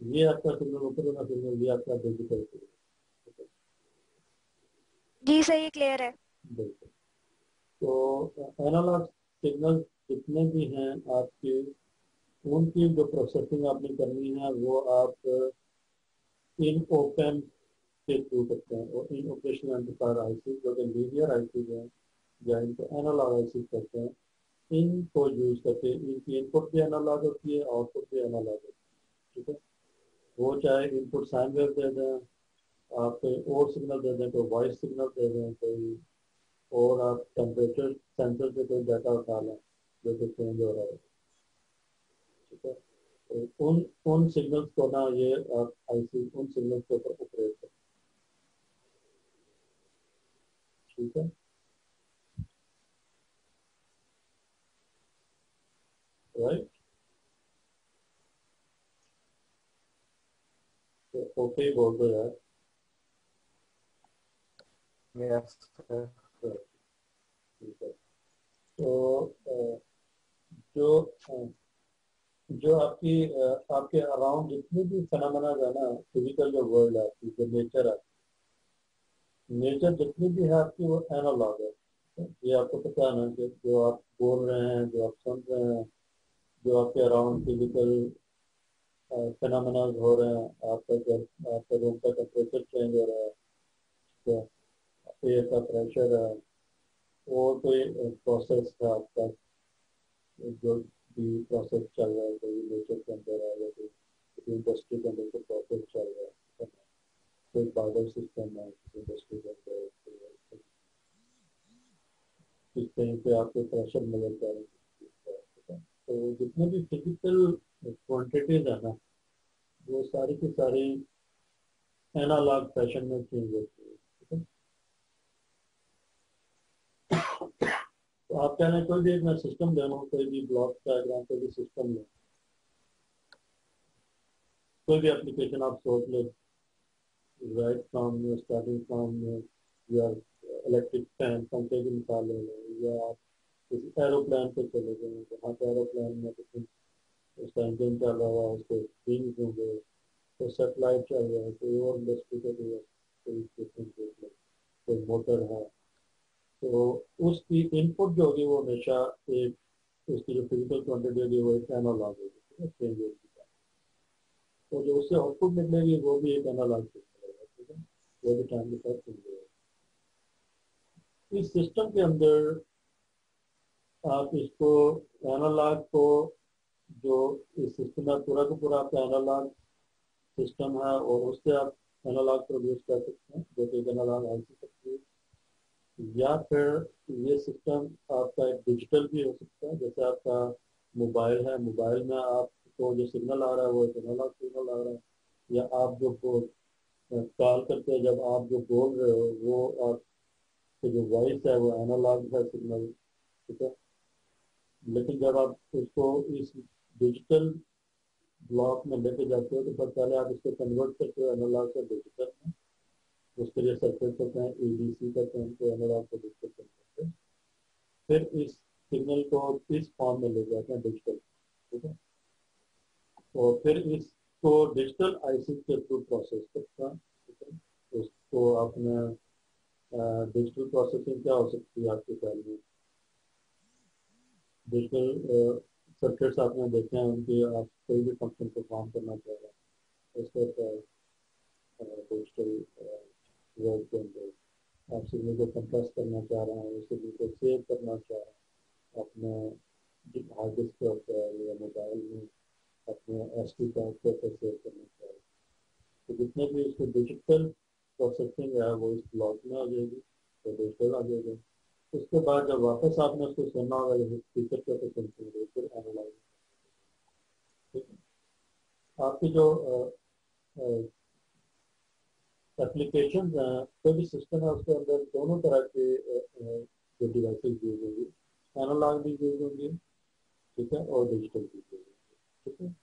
ये आपका सिग्नल ऊपर वाला सिग्नल, ये आपका डिजिटल सिग्नल। जी सर, ये क्लियर है। बिल्कुल। तो एनालॉग सिग्नल जितने भी हैं आपके, उनकी जो प्रोसेसिंग आपने करनी है वो आप इन ओपन के थ्रू करते हैं, और इन ऑपरेशनल एम्पलीफायर आईसी जो कि लीनियर आईसी है या इनको एनालॉग आईसी कहते हैं, इनको यूज करके इनकी इनपुट भी एनालॉग होती है, आउटपुट भी एनालॉग होती है। ठीक है, वो चाहे इनपुट साइन वेव दे दें, आप कोई और सिग्नल दे दें, कोई वॉइस सिग्नल दे दें, कोई और आप टेम्परेचर सेंसर से कोई डाटा उठा लें जो कि चेंज हो रहा है। ठीक है, तो उन सिग्नल्स को ना ये आप आईसी उन सिग्नल्स के ऊपर ऑपरेट करें। ठीक है, राइट। तो ओके बोल दो यार। Yes sir. ठीक है, तो जो जो आपके अराउंड जितने भी फेनोमेना है ना, फिजिकल जो वर्ल्ड है आपकी, जो नेचर है, नेचर जितनी भी है आपकी वो एनालॉग है। ये आपको पता है ना कि जो आप बोल रहे हैं, जो आप सुन रहे हैं, जो आपके अराउंड फिजिकल फेनोमेना हो रहे हैं, आपका रूम का टेम्परेचर चेंज हो रहा है, एयर का प्रेशर है, और कोई प्रोसेस है आपका, जो भी प्रोसेस चल रहा है, कोई नेचर के अंदर है या कोई इंडस्ट्री के अंदर कोई प्रोसेस चल रहा है, कोई बायोलॉजी सिस्टम है इंडस्ट्री के अंदर, किस कहीं पे आपको प्रेशर नजर जा रहा है। तो जितने भी फिजिकल क्वांटिटीज है ना, वो सारी की सारी एनालॉग फैशन में चेंज होती है। ठीक है, तो आप कह रहे हैं कोई भी एक मैं सिस्टम दे रहा हूँ, कोई भी ब्लॉक डायग्राम, कोई भी सिस्टम ले, कोई भी एप्लीकेशन आप सोच लो, right from starting from your electric fan, पंखे की मिसाल ले लो, या आप किसी एरोप्लेन पे चले गए, जहाँ पे एरोप्लेन में कुछ उसका इंजन चल रहा है, उसके विंग्स होंगे, तो सेटेलाइट चल रहा है, कोई और इंडस्ट्री का कोई सिस्टम देख लो, कोई मोटर है, तो उसकी इनपुट जो होगी वो हमेशा एक, उसकी जो फिजिकल क्वांटिटी होगी वो एक एनालॉग होगी, चेंज होगी, तो जो उससे आउटपुट निकलेगी वो भी एक एनालॉग निकलेगा। ठीक है, वो भी टाइम के साथ चेंज होगा। इस सिस्टम के अंदर आप इसको एनालॉग को, जो इस सिस्टम में पूरा का पूरा आपका एनालॉग सिस्टम है, और उससे आप एनालॉग प्रोड्यूस कर सकते हैं जो कि एनालॉग आईसी सकती है, या फिर ये सिस्टम आपका एक डिजिटल भी हो सकता है। जैसे आपका मोबाइल है, मोबाइल में आपको जो सिग्नल आ रहा है वो एक एनालॉग सिग्नल आ रहा है, या आप जो कॉल करते हैं, जब आप जो बोल रहे हो वो आपकी जो वॉइस है वो एनालॉग है सिग्नल। ठीक है, लेकिन जब आप उसको इस डिजिटल ब्लॉक में लेके जाते हो तो सबसे पहले आप इसको कन्वर्ट करते हो एनालॉग से डिजिटल में, उसके लिए सर्किट करते हैं, एडीसी करते हैं, तो एनालॉग से डिजिटल करते हैं, फिर इस सिग्नल को इस फॉर्म में ले जाते हैं डिजिटल। ठीक है, और फिर इसको डिजिटल आईसी के थ्रू प्रोसेस करता है। ठीक है, उसको आपने डिजिटल प्रोसेसिंग क्या हो सकती है आपके ख्याल में? डिजिटल सर्किट्स आपने देखे हैं, उनकी आप कोई भी फंक्शन परफॉर्म करना चाह रहे हैं, उसके डिजिटल वर्ल्ड के अंदर आप सिग्नल को कंप्रेस करना चाह रहे हैं, उस सिग्नल को सेव करना चाह रहे हैं अपने हार्ड डिस्क के ऊपर या मोबाइल में, अपने एसडी कार्ड के ऊपर सेव करना चाह रहे हैं, तो जितने भी इसको डिजिटल प्रोसेसिंग है वो इस ब्लॉक में आ जाएगी, तो डिजिटल आ जाएगा। उसके बाद जब वापस आपने उसको सुनना होगा, जैसे स्पीकर के ऊपर सुनते हैं, फिर एनालाइज। ठीक है, आपकी जो एप्लीकेशन हैं, कोई भी सिस्टम है उसके अंदर दोनों तरह के जो डिवाइसेस यूज होंगी, एनालॉग भी यूज होंगी, ठीक है, और डिजिटल भी यूज होंगी। ठीक है,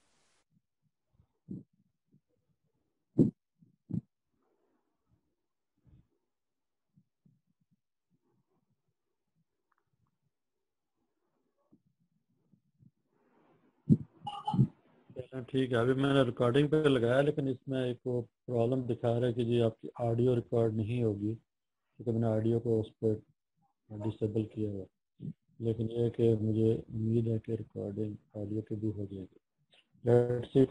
चलें ठीक है। अभी मैंने रिकॉर्डिंग पे लगाया, लेकिन इसमें एक वो प्रॉब्लम दिखा रहा है कि जी आपकी ऑडियो रिकॉर्ड नहीं होगी, क्योंकि मैंने ऑडियो को उस पर डिसेबल किया हुआ। लेकिन ये है कि मुझे उम्मीद है कि रिकॉर्डिंग ऑडियो की भी हो जाएगी। Let's see.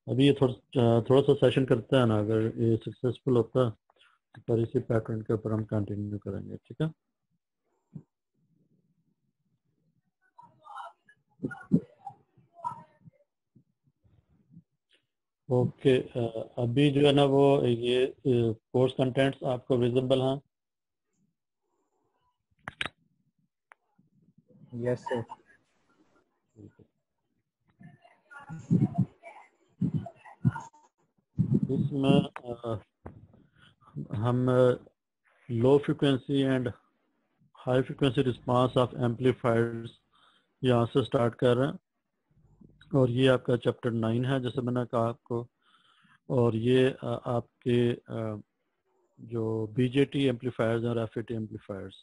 अभी ये थोड़ा सा सेशन करते हैं ना, अगर ये सक्सेसफुल होता है तो फिर इसी पैटर्न के ऊपर हम कंटिन्यू करेंगे। ठीक है। ओके। अभी जो है ना वो ये कोर्स कंटेंट्स आपको विजिबल हैं? Yes sir. इसमें हम low frequency and high frequency response of amplifiers यहाँ से स्टार्ट कर रहे हैं, और ये आपका चैप्टर 9 है जैसे मैंने कहा आपको। और ये आपके जो बीजेटी एम्पलीफायर्स और एफएटी एम्पलीफायर्स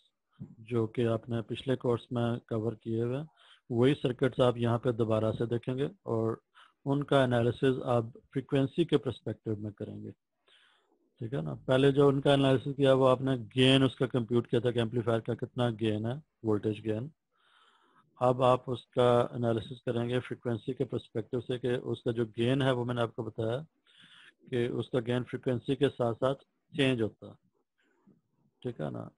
जो कि आपने पिछले कोर्स में कवर किए हुए, वही सर्किट्स आप यहाँ पे दोबारा से देखेंगे और उनका एनालिसिस आप फ्रीक्वेंसी के पर्सपेक्टिव में करेंगे। ठीक है ना। पहले जो उनका एनालिसिस किया वो आपने गेन उसका कंप्यूट किया था कि एम्पलीफायर का कितना गेन है, वोल्टेज गेन। अब आप उसका एनालिसिस करेंगे फ्रीक्वेंसी के पर्सपेक्टिव से कि उसका जो गेन है वो मैंने आपको बताया कि उसका गेन फ्रीक्वेंसी के साथ साथ चेंज होता है। ठीक है ना।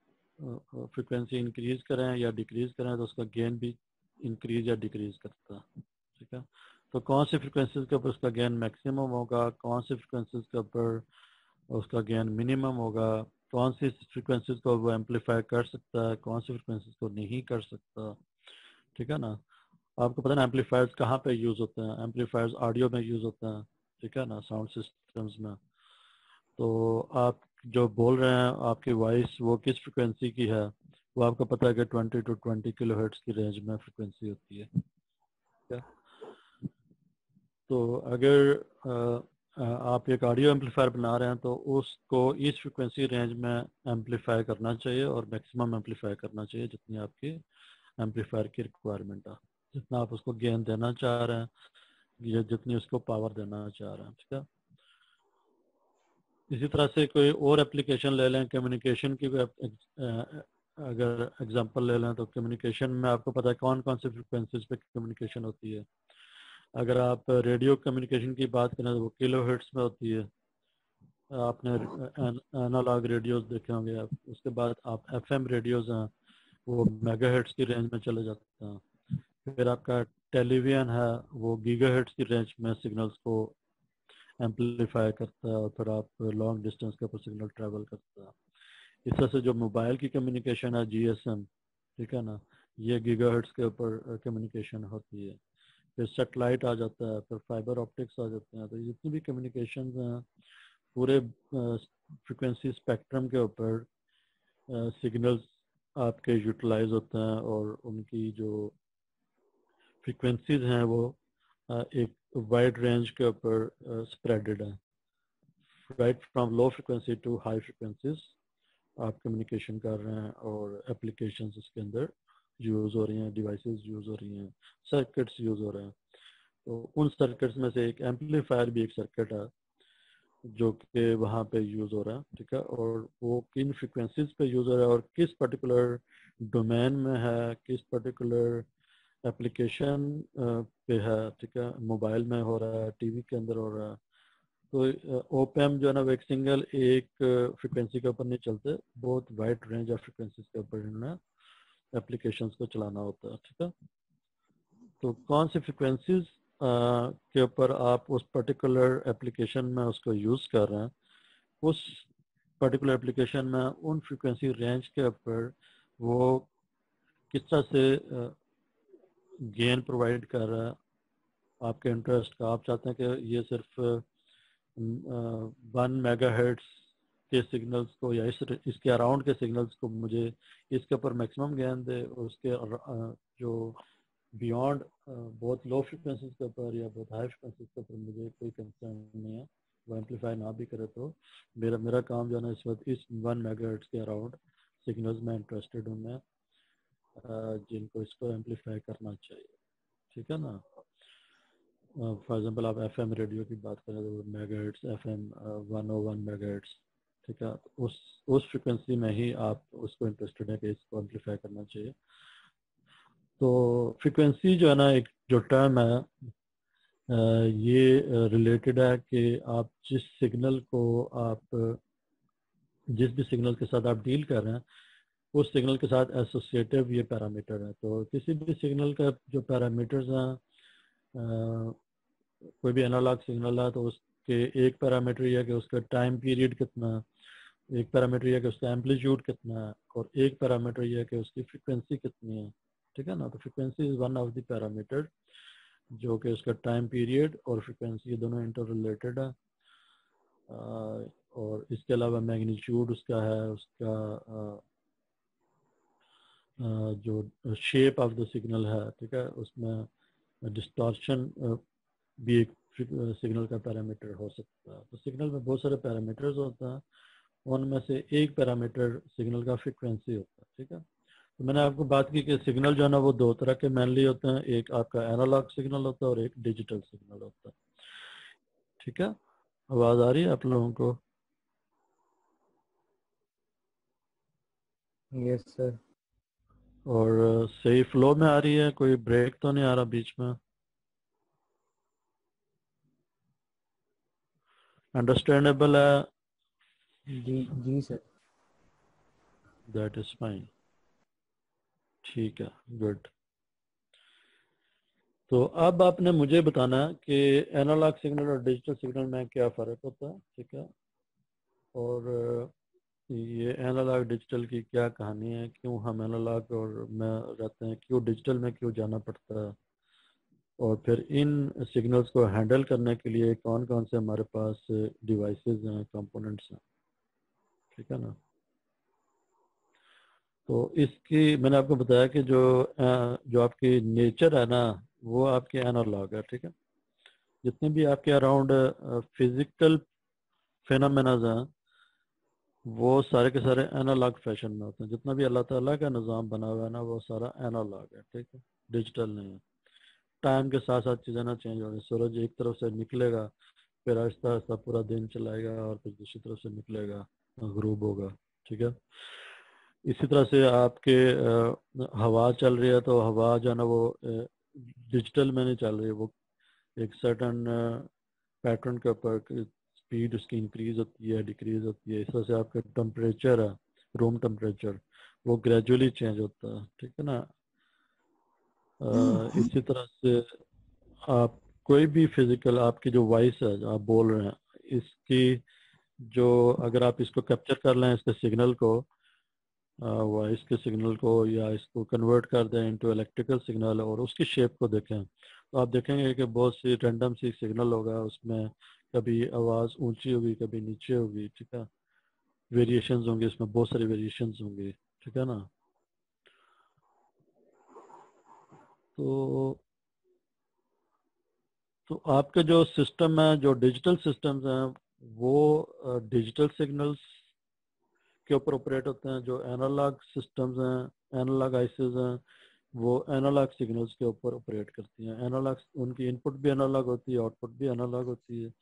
फ्रीक्वेंसी इंक्रीज करें या डिक्रीज करें तो उसका गेन भी इंक्रीज या डिक्रीज करता है। ठीक है। तो कौन सी फ्रीक्वेंसीज के ऊपर उसका गेन मैक्सिमम होगा, कौन सी फ्रीक्वेंसीज के ऊपर उसका गेन मिनिमम होगा, कौन सी फ्रीक्वेंसीज को वो एम्पलीफाई कर सकता है, कौन सी फ्रीक्वेंसीज को नहीं कर सकता। ठीक है ना। आपको पता ना एम्पलीफायर्स कहाँ पे यूज़ होते हैं? एम्पलीफायर्स ऑडियो में यूज़ होते हैं। ठीक है ना, साउंड सिस्टम्स में। तो आप जो बोल रहे हैं आपकी वॉइस वो किस फ्रिक्वेंसी की है, वो आपको पता है कि 20 to 20 किलोहर्ट्ज़ की रेंज में फ्रिक्वेंसी होती है। क्या? तो अगर आप एक ऑडियो एम्पलीफायर बना रहे हैं तो उसको इस फ्रिक्वेंसी रेंज में एम्पलीफाई करना चाहिए और मैक्सिमम एम्पलीफाई करना चाहिए जितनी आपकी एम्पलीफायर की रिक्वायरमेंट है, जितना आप उसको गेन देना चाह रहे हैं, ये जितनी उसको पावर देना चाह रहे हैं। ठीक है। इसी तरह से कोई और एप्लीकेशन ले लें, कम्युनिकेशन की अगर एग्जांपल ले लें तो कम्युनिकेशन में आपको पता है कौन कौन सी फ्रिक्वेंसीज पे कम्युनिकेशन होती है। अगर आप रेडियो कम्युनिकेशन की बात करें तो वो किलोहर्ट्ज़ में होती है। आपने एनालॉग रेडियोस देखे होंगे आप। उसके बाद आप एफएम रेडियोस हैं, वो मेगाहर्ट्ज़ की रेंज में चले जाते हैं। फिर आपका टेलीविजन है, वो गीगाहर्ट्ज़ की रेंज में सिग्नल्स को एम्पलीफाई करता है और फिर आप लॉन्ग डिस्टेंस के ऊपर सिग्नल ट्रैवल करता है। इस तरह से जो मोबाइल की कम्युनिकेशन है जीएसएम, ठीक है ना, ये गीगाहर्ट्ज़ के ऊपर कम्युनिकेशन होती है। फिर सेटेलाइट आ जाता है, फिर फाइबर ऑप्टिक्स आ जाते हैं। तो जितनी भी कम्युनिकेशन हैं पूरे फ्रिक्वेंसी स्पेक्ट्रम के ऊपर सिग्नल्स आपके यूटिलाइज होते हैं और उनकी जो फ्रिक्वेंसीज हैं वो एक वाइड रेंज के ऊपर स्प्रेडेड है, right from low frequency to high frequencies आप कम्युनिकेशन कर रहे हैं और एप्लीकेशंस उसके अंदर यूज़ हो रही हैं, डिवाइसेस यूज़ हो रही हैं, सर्किट्स यूज़ हो रहे हैं। तो उन सर्किट्स में से एक एम्पलीफायर भी एक सर्किट है जो कि वहाँ पे यूज़ हो रहा है। ठीक है। और वो किन फ्रिक्वेंसीज पे यूज़ हो रहा है और किस पर्टिकुलर डोमेन में है, किस पर्टिकुलर एप्लीकेशन पे है। ठीक है। मोबाइल में हो रहा है, टीवी के अंदर हो रहा है। तो ओपैम जो है ना वो एक सिंगल एक फ्रिक्वेंसी के ऊपर नहीं चलते, बहुत वाइड रेंज ऑफ फ्रिक्वेंसीज के ऊपर इन्हें एप्लीकेशंस को चलाना होता है। ठीक है। तो कौन सी फ्रिक्वेंसीज के ऊपर आप उस पर्टिकुलर एप्लीकेशन में उसको यूज़ कर रहे हैं, उस पर्टिकुलर एप्लीकेशन में उन फ्रिक्वेंसी रेंज के ऊपर वो किस तरह से गेन प्रोवाइड कर रहा है आपके इंटरेस्ट का। आप चाहते हैं कि ये सिर्फ 1 मेगाहर्ट्ज़ के सिग्नल्स को या इसके अराउंड के सिग्नल्स को मुझे इसके ऊपर मैक्सिमम गेन दे, और उसके जो बियॉन्ड बहुत लो फ्रिक्वेंसीज के ऊपर या बहुत हाई फ्रिक्वेंसीज के ऊपर मुझे कोई कंसर्न नहीं है, वो एम्पलीफाई ना भी करे। तो मेरा काम जो है ना इस वक्त इस 1 मेगाहर्ट्ज़ के अराउंड सिग्नल्स में इंटरेस्टेड हूँ मैं, जिनको इसको एम्पलीफाई करना चाहिए। ठीक है ना। फॉर एग्जांपल आप एफएम रेडियो की बात करें तो मेगाहर्ट्ज एफएम 101 मेगाहर्ट्ज, ठीक है, उस फ्रिक्वेंसी में ही आप उसको इंटरेस्टेड है कि इसको एम्पलीफाई करना चाहिए। तो फ्रिक्वेंसी जो है ना, एक जो टर्म है ये रिलेटेड है कि आप जिस सिग्नल को आप जिस भी सिग्नल के साथ आप डील कर रहे हैं उस सिग्नल के साथ एसोसिएटिव ये पैरामीटर है। तो किसी भी सिग्नल का जो पैरामीटर्स हैं, कोई भी एनालॉग सिग्नल है तो उसके एक पैरामीटर ये है कि उसका टाइम पीरियड कितना है, एक पैरामीटर ये है कि उसका एम्पलीट्यूड कितना है, और एक पैरामीटर ये है कि उसकी फ्रिक्वेंसी कितनी है, ठीक है ना। तो frequency is one of the parameter जो कि उसका टाइम पीरियड और फ्रिक्वेंसी ये दोनों इंटर रिलेटेड है। और इसके अलावा मैग्नीट्यूड उसका है, उसका जो शेप ऑफ द सिग्नल है, ठीक है, उसमें डिस्टॉर्शन भी एक सिग्नल का पैरामीटर हो सकता है। तो सिग्नल में बहुत सारे पैरामीटर्स होते हैं, उनमें से एक पैरामीटर सिग्नल का फ्रिक्वेंसी होता है, ठीक है। तो मैंने आपको बात की कि सिग्नल जो है ना वो दो तरह के मेनली होते हैं, एक आपका एनालॉग सिग्नल होता है और एक डिजिटल सिग्नल होता है, ठीक है। आवाज आ रही है आप लोगों को? Yes sir. और सही फ्लो में आ रही है, कोई ब्रेक तो नहीं आ रहा बीच में? अंडरस्टैंडेबल है? जी जी सर। दैट इज फाइन, ठीक है, गुड। तो अब आपने मुझे बताना है कि एनालॉग सिग्नल और डिजिटल सिग्नल में क्या फ़र्क होता है, ठीक है, और ये एनालॉग डिजिटल की क्या कहानी है, क्यों हम एनालॉग और में रहते हैं, क्यों डिजिटल में क्यों जाना पड़ता है, और फिर इन सिग्नल्स को हैंडल करने के लिए कौन कौन से हमारे पास डिवाइसेस हैं, कंपोनेंट्स हैं, ठीक है ना। तो इसकी मैंने आपको बताया कि जो आपकी नेचर है ना वो आपके एनालॉग है, ठीक है। जितने भी आपके अराउंड फिजिकल फेनोमेनाज हैं वो सारे के सारे एनालॉग फैशन में होते हैं। जितना भी अल्लाह ताला का निज़ाम बना हुआ है ना वो सारा एनालॉग है, ठीक है, डिजिटल नहीं है। टाइम के साथ साथ चीज़ें ना चेंज हो रही, सूरज एक तरफ से निकलेगा फिर आहिस्ता आहिस्ता पूरा दिन चलाएगा और फिर दूसरी तरफ से निकलेगा, गुरूब होगा, ठीक है। इसी तरह से आपके हवा चल रही है तो हवा जो है ना वो डिजिटल में नहीं चल रही है, वो एक सर्टन पैटर्न के ऊपर स्पीड उसकी इंक्रीज होती है डिक्रीज होती है। इस तरह से आपका टेम्परेचर है, रूम टेम्परेचर, वो ग्रेजुअली चेंज होता है, ठीक है ना। इसी तरह से आप कोई भी फिजिकल आपकी जो वॉइस है जो आप बोल रहे हैं इसकी जो अगर आप इसको कैप्चर कर लें इसके सिग्नल को, वॉइस के सिग्नल को, या इसको कन्वर्ट कर दें इनटू इलेक्ट्रिकल सिग्नल और उसकी शेप को देखें तो आप देखेंगे कि बहुत सी रैंडम सी सिग्नल होगा उसमें, कभी आवाज़ ऊंची होगी कभी नीचे होगी, ठीक है, वेरिएशंस होंगे इसमें, बहुत सारी वेरिएशंस होंगी, ठीक है ना। तो तो आपके जो सिस्टम है जो डिजिटल सिस्टम्स हैं वो डिजिटल सिग्नल्स के ऊपर ऑपरेट होते हैं, जो एनालॉग सिस्टम्स हैं एनालॉग आईसीज हैं वो एनालॉग सिग्नल्स के ऊपर ऑपरेट करती हैं। एनालॉग उनकी इनपुट भी एनालॉग होती है, आउटपुट भी एनालॉग होती है।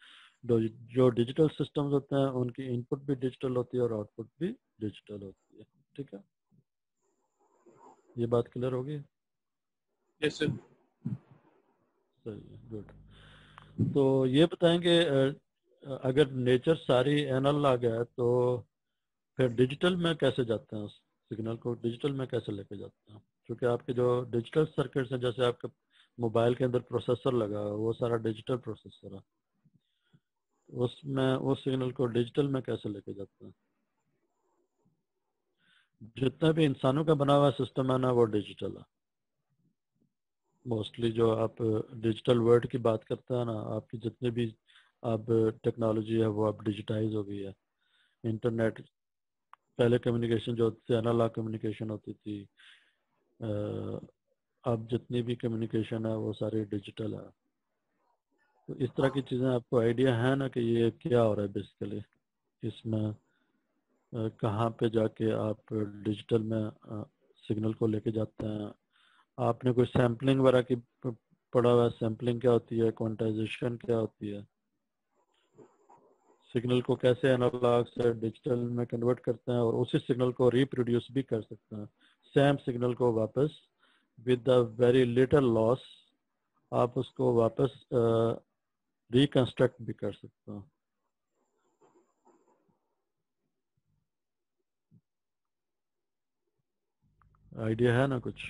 जो डिजिटल सिस्टम्स होते हैं उनकी इनपुट भी डिजिटल होती है और आउटपुट भी डिजिटल होती है, ठीक है। ये बात क्लियर होगी? Yes sir. सही है, गुड। तो ये बताएंगे अगर नेचर सारी एनालॉग है तो फिर डिजिटल में कैसे जाते हैं, उस सिग्नल को डिजिटल में कैसे लेके जाते हैं? क्योंकि आपके जो डिजिटल सर्किट्स हैं जैसे आपके मोबाइल के अंदर प्रोसेसर लगा है वो सारा डिजिटल प्रोसेसर है, उसमें उस सिग्नल को डिजिटल में कैसे लेके जाते हैं? जितना भी इंसानों का बना हुआ सिस्टम है ना वो डिजिटल है। मोस्टली जो आप डिजिटल वर्ल्ड की बात करते हैं ना, आपकी जितनी भी अब टेक्नोलॉजी है वो अब डिजिटाइज हो गई है। इंटरनेट, पहले कम्युनिकेशन जो थी एनालॉग कम्युनिकेशन होती थी, अब जितनी भी कम्युनिकेशन है वो सारी डिजिटल है। तो इस तरह की चीज़ें आपको आइडिया है ना कि ये क्या हो रहा है बेसिकली इसमें, कहाँ पे जाके आप डिजिटल में सिग्नल को लेके जाते हैं? आपने कोई सैम्पलिंग वगैरह की पढ़ा हुआ है, सैम्पलिंग क्या होती है, क्वांटाइजेशन क्या होती है, सिग्नल को कैसे एनालॉग से डिजिटल में कन्वर्ट करते हैं और उसी सिग्नल को रिप्रोड्यूस भी कर सकते हैं, सेम सिग्नल को वापस with the very little loss आप उसको वापस रिकंस्ट्रक्ट भी कर सकते हैं। आइडिया है ना कुछ?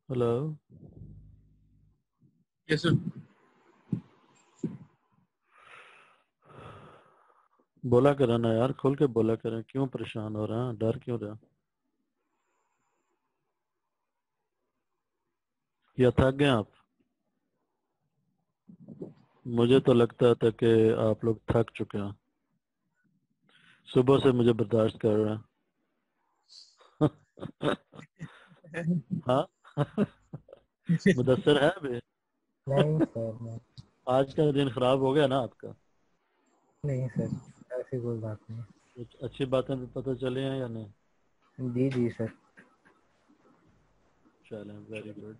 Hello, yes sir. बोला करें ना यार, खोल के बोला करें, क्यों परेशान हो रहे हैं, डर क्यों रहे हैं? या थक गए आप? मुझे तो लगता था कि आप लोग थक चुके हैं, सुबह से मुझे बर्दाश्त कर रहे हैं। हाँ। मुदस्सर है अभी? नहीं सर, नहीं। आज का दिन खराब हो गया ना आपका? नहीं सर, ऐसी कोई बात नहीं। कुछ अच्छी बातें भी पता चली हैं या नहीं? जी जी सर। चलें, वेरी गुड।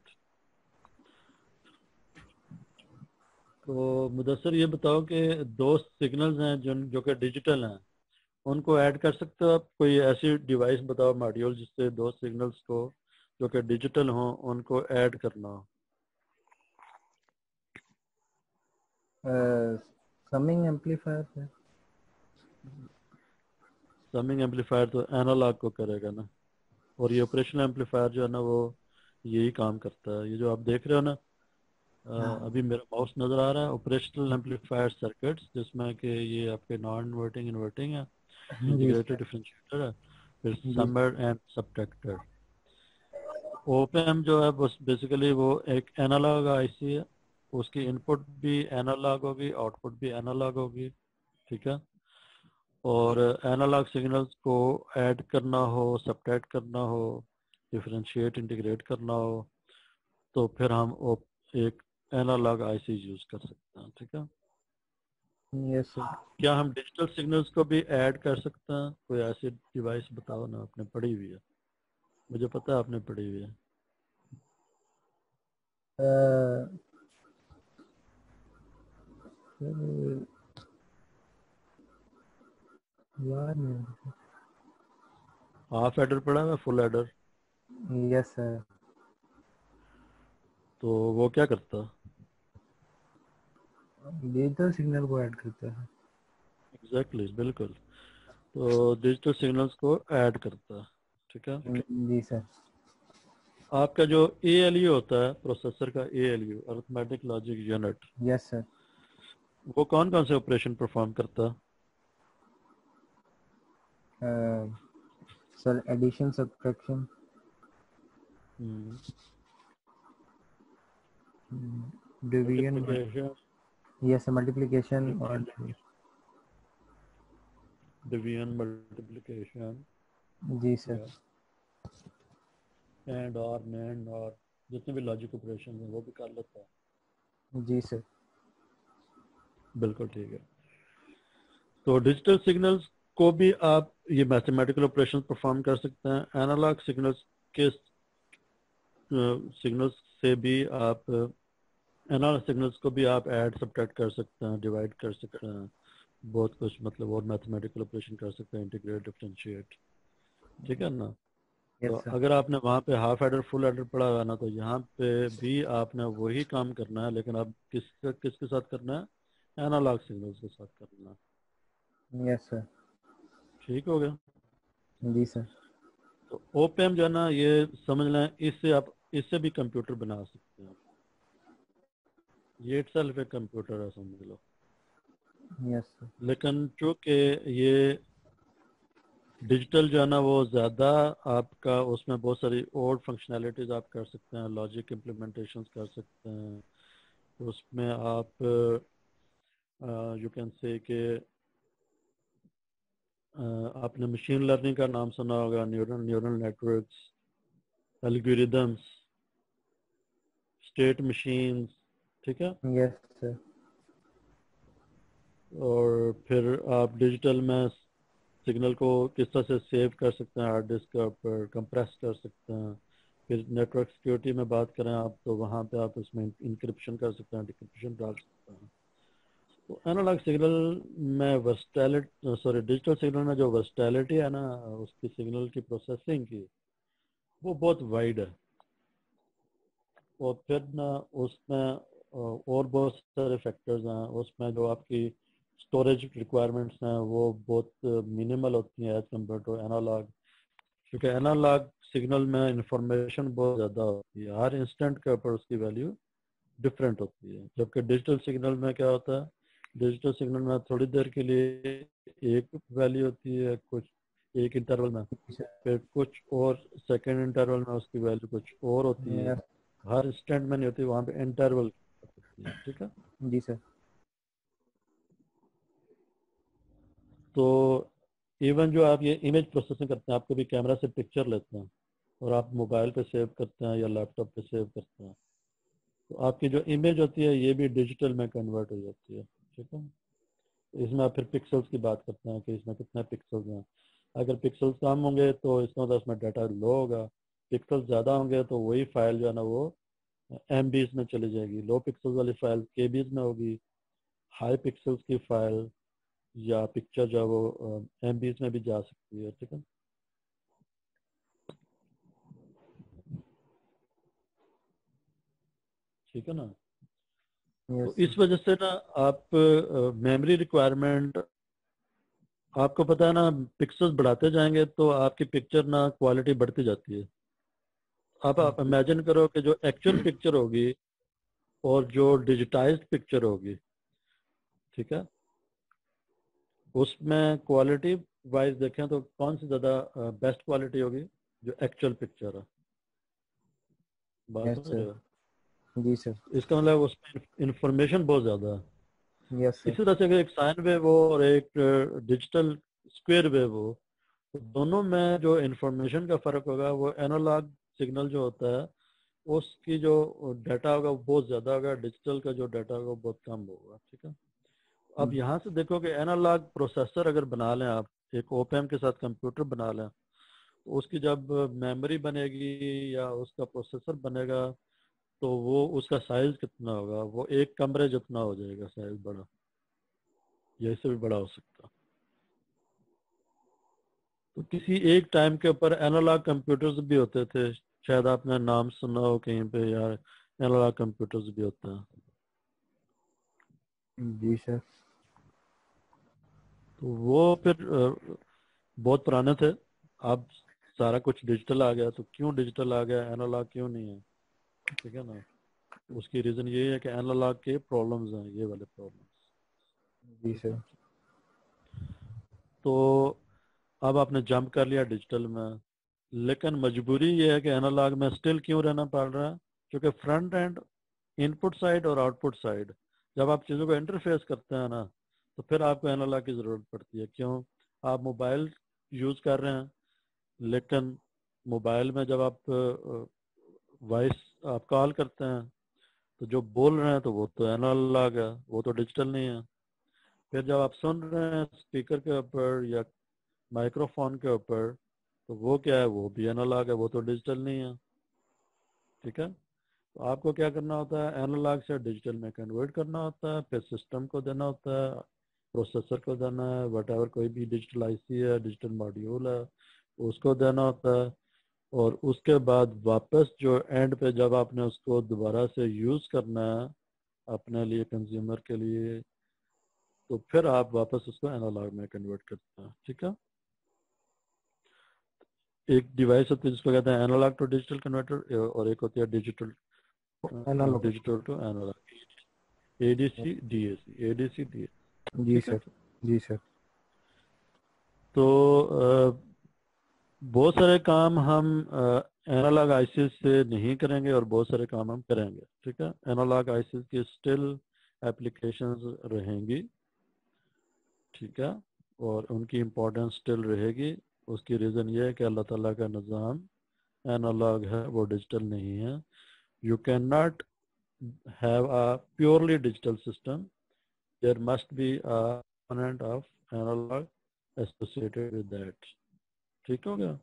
तो मुदस्सर ये बताओ कि दो सिग्नल्स हैं जो कि डिजिटल हैं, उनको ऐड कर सकते हो आप? कोई ऐसी डिवाइस बताओ, मॉड्यूल, जिससे दो सिग्नल्स को जो कि डिजिटल हों उनको ऐड करना हो। समिंग एम्पलीफायर है। समिंग एम्पलीफायर तो एनालॉग को करेगा ना, और ये ऑपरेशनल एम्पलीफायर जो है ना वो यही काम करता है। ये जो आप देख रहे हो ना, अभी मेरा माउस नजर आ रहा है, ऑपरेशनल एम्पलीफायर सर्किट्स, जिसमें कि ये आपके नॉन इन्वर्टिंग इन्वर्टिंग है, जी इंटीग्रेटेड सर। डिफरेंशिएटर है, फिर जी समर एंड सबट्रैक्टर। ओपैम्प जो है बस बेसिकली वो एक एनालॉग आईसी है, उसकी इनपुट भी एनालॉग होगी, आउटपुट भी एनालॉग होगी, ठीक है। और एनालॉग सिग्नल्स को ऐड करना हो, सबट्रैक्ट करना हो, डिफरेंशिएट इंटीग्रेट करना हो, तो फिर हम एक एनालॉग आईसी यूज कर सकते हैं, ठीक है। Yes sir. क्या हम डिजिटल सिग्नल्स को भी ऐड कर सकते हैं? कोई ऐसी डिवाइस बताओ ना, आपने पढ़ी हुई है, मुझे पता है आपने पढ़ी हुई है। यार नहीं। हाफ एडर पढ़ा है, फुल एडर? Yes sir. तो वो क्या करता है? डिजिटल सिग्नल को ऐड करता है। एग्जैक्टली, बिल्कुल। तो डिजिटल सिग्नल्स को ऐड करता है, ठीक है। जी सर। आपका जो ALU होता है, प्रोसेसर का ALU, arithmetic logic unit, yes sir. वो कौन कौन से ऑपरेशन परफॉर्म करता है? Sir addition, subtraction, division. Multiplication, yes, multiplication और डिवीजन, मल्टीप्लिकेशन, जी सर। एंड और नैंड और जितने भी लॉजिक ऑपरेशन हैं वो भी कर लेता है। जी सर। बिल्कुल ठीक है। तो डिजिटल सिग्नल्स को भी आप ये मैथमेटिकल ऑपरेशन परफॉर्म कर सकते हैं। एनालॉग सिग्नल्स के सिग्नल्स से भी आप एनालॉग सिग्नल्स को भी आप ऐड सब्ट्रैक्ट कर सकते हैं, डिवाइड कर सकते हैं, बहुत कुछ, मतलब और मैथमेटिकल ऑपरेशन कर सकते हैं, इंटीग्रेट, डिफरेंशिएट, ठीक है ना। तो यस सर। अगर आपने वहाँ पे हाफ एडर फुल एडर पढ़ा हुआ है ना, तो यहाँ पे भी आपने वही काम करना है, लेकिन आप किसके साथ करना है? एनालॉग सिग्नल्स के साथ करना है। Yes sir. ठीक हो गया। जी सर। तो ओपैम्प जो है ना, ये समझ लें, इससे आप इससे भी कंप्यूटर बना सकते हैं। ये इटसेल्फ एक कंप्यूटर है, समझ लो। Yes sir. लेकिन चूंकि ये डिजिटल जो है ना, वो ज़्यादा आपका, उसमें बहुत सारी और फंक्शनैलिटीज़ आप कर सकते हैं, लॉजिक इम्प्लीमेंटेशंस कर सकते हैं, उसमें आप यू कैन से कि आपने मशीन लर्निंग का नाम सुना होगा, neural networks, algorithms, state machines, ठीक है। Yes sir. और फिर आप डिजिटल में सिग्नल को किस तरह से सेव कर सकते हैं, हार्ड डिस्क के ऊपर कंप्रेस कर सकते हैं। फिर नेटवर्क सिक्योरिटी में बात करें आप तो वहाँ पे आप इसमें इंक्रिप्शन कर सकते हैं, डिक्रिप्शन डाल सकते हैं। तो एनालॉग सिग्नल में डिजिटल सिग्नल में जो वर्सटैलिटी है ना उसकी सिग्नल की प्रोसेसिंग की, वो बहुत वाइड है। और फिर ना उसमें और बहुत सारे फैक्टर्स हैं उसमें। जो आपकी स्टोरेज रिक्वायरमेंट्स हैं वो बहुत मिनिमल होती हैं एज कम्पेयर टू एनालॉग, क्योंकि एनालॉग सिग्नल में इंफॉर्मेशन बहुत ज़्यादा होती है, हर इंस्टेंट के ऊपर उसकी वैल्यू डिफरेंट होती है। जबकि डिजिटल सिग्नल में क्या होता है, डिजिटल सिग्नल में थोड़ी देर के लिए एक वैल्यू होती है, कुछ एक इंटरवल में, फिर कुछ और सेकेंड इंटरवल में उसकी वैल्यू कुछ और होती है, हर इंस्टेंट में नहीं होती, वहाँ पे इंटरवल होती है। ठीक है जी सर। तो इवन जो आप ये इमेज प्रोसेसिंग करते हैं, आप कभी कैमरा से पिक्चर लेते हैं और आप मोबाइल पे सेव करते हैं या लैपटॉप पे सेव करते हैं, तो आपकी जो इमेज होती है ये भी डिजिटल में कन्वर्ट हो जाती है। ठीक है, इसमें आप फिर पिक्सल्स की बात करते हैं कि इसमें कितने पिक्सल्स हैं। अगर पिक्सल्स कम होंगे तो इसका मतलब उसमें डाटा लो होगा, पिक्सल्स ज़्यादा होंगे तो वही फाइल जो है ना वो MBs में चली जाएगी। लो पिक्सल्स वाली फाइल KBs में होगी, हाई पिक्सल्स की फाइल या पिक्चर जो है वो MBs में भी जा सकती है। ठीक है, ठीक है ना। तो इस वजह से ना आप मेमोरी रिक्वायरमेंट, आपको पता है ना, पिक्सल्स बढ़ाते जाएंगे तो आपकी पिक्चर ना क्वालिटी बढ़ती जाती है। आप इमेजिन करो कि जो एक्चुअल पिक्चर होगी और जो डिजिटाइज्ड पिक्चर होगी, ठीक है, उसमें क्वालिटी वाइज देखें तो कौन सी ज़्यादा बेस्ट क्वालिटी होगी, जो एक्चुअल पिक्चर है। बात समझ रहे हो? जी सर। इसका मतलब उसमें इंफॉर्मेशन बहुत ज़्यादा है। Yes sir. इसी तरह से अगर एक साइन वेव हो और एक डिजिटल स्क्वायर वेव हो, तो दोनों में जो इंफॉर्मेशन का फ़र्क होगा वो एनालॉग सिग्नल जो होता है उसकी जो डाटा होगा वो बहुत ज़्यादा होगा, डिजिटल का जो डाटा होगा वो बहुत कम होगा। ठीक है, अब यहाँ से देखो कि एनालॉग प्रोसेसर अगर बना लें आप, एक ओपैम के साथ कंप्यूटर बना लें, तो उसकी जब मेमोरी बनेगी या उसका प्रोसेसर बनेगा तो वो उसका साइज कितना होगा, वो एक कमरे जितना हो जाएगा साइज, बड़ा या इससे भी बड़ा हो सकता। तो किसी एक टाइम के ऊपर एनालॉग कंप्यूटर्स भी होते थे, शायद आपने नाम सुना हो कहीं पे यार, एनालॉग कंप्यूटर्स भी होते हैं। जी सर। तो वो फिर बहुत पुराने थे। अब सारा कुछ डिजिटल आ गया, तो क्यों डिजिटल आ गया, एनालॉग क्यों नहीं है? ठीक है ना, उसकी रीज़न ये है कि एनालॉग के प्रॉब्लम्स हैं, ये वाले प्रॉब्लम्स। जी सर। तो अब आपने जंप कर लिया डिजिटल में, लेकिन मजबूरी ये है कि एनालॉग में स्टिल क्यों रहना पड़ रहा है, क्योंकि फ्रंट एंड, इनपुट साइड और आउटपुट साइड, जब आप चीज़ों को इंटरफेस करते हैं ना तो फिर आपको एनालॉग की ज़रूरत पड़ती है। क्यों? आप मोबाइल यूज़ कर रहे हैं, लेकिन मोबाइल में जब आप वॉइस आप कॉल करते हैं तो जो बोल रहे हैं तो वो तो एनालॉग है, वो तो डिजिटल नहीं है। फिर जब आप सुन रहे हैं स्पीकर के ऊपर या माइक्रोफोन के ऊपर तो वो क्या है, वो भी एनालॉग है, वो तो डिजिटल नहीं है। ठीक है, तो आपको क्या करना होता है, एनालॉग से डिजिटल में कन्वर्ट करना होता है, फिर सिस्टम को देना होता है, प्रोसेसर को देना है, वट कोई भी डिजिटल IC है, डिजिटल मॉड्यूल है, उसको देना होता है। और उसके बाद वापस जो एंड पे जब आपने उसको दोबारा से यूज़ करना है अपने लिए, कंज्यूमर के लिए, तो फिर आप वापस उसको एनालॉग में कन्वर्ट करते हैं। ठीक है, एक डिवाइस होती है जिसको कहते हैं एनालॉग टू डिजिटल कन्वर्टर, और एक होती है digital analogue. Digital to analogue, ADC DAC। जी ठीक है, सर। जी सर। तो बहुत सारे काम हम एनालॉग ICs से नहीं करेंगे और बहुत सारे काम हम करेंगे। ठीक है, एनालॉग ICs की स्टिल एप्लीकेशंस रहेंगी। ठीक है, और उनकी इम्पोर्टेंस स्टिल रहेगी। उसकी रीज़न ये है कि अल्लाह ताला का निज़ाम एनालॉग है, वो डिजिटल नहीं है। You can not have a purely digital system there must be a component of analog associated with that. ठीक हो गया?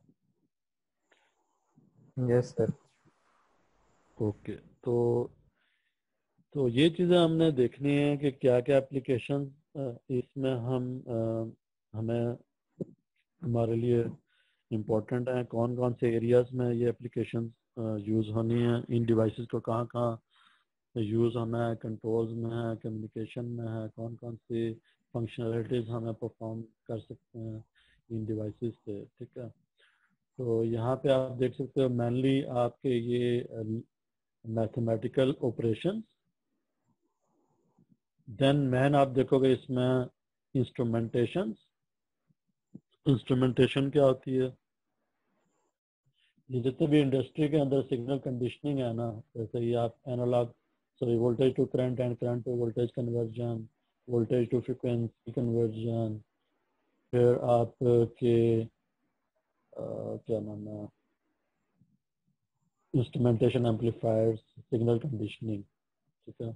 Yes sir. ओके, तो ये चीज़ें हमने देखनी है कि क्या क्या एप्लीकेशन इसमें हमें हमारे लिए इम्पोर्टेंट हैं, कौन कौन से एरियाज में ये एप्लीकेशन यूज़ होनी है, इन डिवाइसेस को कहाँ कहाँ यूज़ होना है, कंट्रोल्स में है, कम्युनिकेशन में है, कौन कौन सी फंक्शनलिटीज़ हमें परफॉर्म कर सकते हैं इन डिवाइसेस से। ठीक है, तो यहाँ पे आप देख सकते हो मेनली आपके ये मैथमेटिकल ऑपरेशंस, देन मैन आप देखोगे इसमें इंस्ट्रूमेंटेशन। इंस्ट्रूमेंटेशन क्या होती है? ये जितने भी इंडस्ट्री के अंदर सिग्नल कंडीशनिंग है ना, जैसे ये आप analogue voltage to current and current to voltage conversion, voltage to frequency conversion, फिर आपके क्या नाम है, इंस्ट्रूमेंटेशन एम्पलीफायर्स, सिग्नल कंडीशनिंग। ठीक है,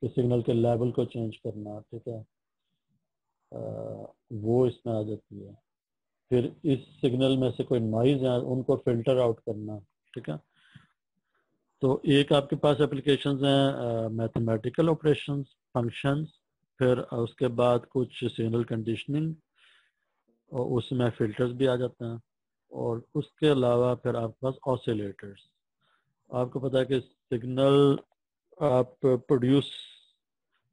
कि सिग्नल के लेवल को चेंज करना। ठीक है, वो इसमें आ जाती है। फिर इस सिग्नल में से कोई नॉइज है उनको फिल्टर आउट करना। ठीक है, तो एक आपके पास एप्लीकेशंस हैं मैथमेटिकल ऑपरेशंस, फंक्शंस, फिर उसके बाद कुछ सिग्नल कंडीशनिंग और उसमें फिल्टर्स भी आ जाते हैं, और उसके अलावा फिर आपके पास ऑसिलेटर्स। आपको पता है कि सिग्नल आप प्रोड्यूस,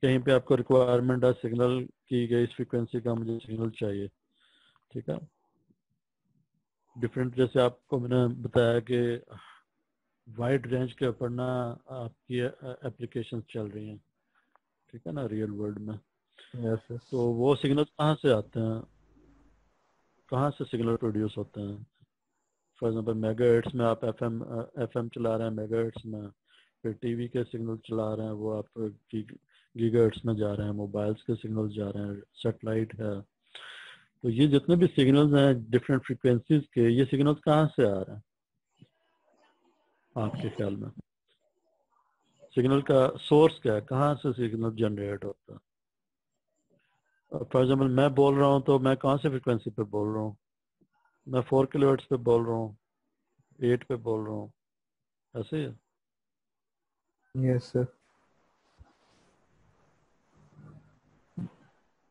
कहीं पे आपको रिक्वायरमेंट है सिग्नल की गई इस फ्रीक्वेंसी का मुझे सिग्नल चाहिए। ठीक है, डिफरेंट, जैसे आपको मैंने बताया कि वाइड रेंज के ऊपर ना आपकी एप्लीकेशन चल रही हैं। ठीक है ना, रियल वर्ल्ड में। Yes sir. तो वो सिग्नल कहाँ से आते हैं, कहाँ से सिग्नल प्रोड्यूस होते हैं? फॉर एग्जांपल मेगाहर्ट्ज में आप एफएम चला रहे हैं मेगाहर्ट्ज में, फिर टीवी के सिग्नल चला रहे हैं वो आप गीगाहर्ट्ज में जा रहे हैं, मोबाइल्स के सिग्नल जा रहे हैं, सेटेलाइट है। तो ये जितने भी सिग्नल्स हैं डिफरेंट फ्रीक्वेंसीज के, ये सिग्नल्स कहाँ से आ रहे हैं आपके ख्याल में? सिग्नल का सोर्स क्या है, कहाँ से सिग्नल जनरेट होता है? फॉर एग्जाम्पल मैं बोल रहा हूँ तो मैं कौन से फ्रिक्वेंसी पे बोल रहा हूँ? मैं 4 किलोहर्ट्ज पे बोल रहा हूँ, 8 पे बोल रहा हूँ, ऐसे ही है। Yes sir.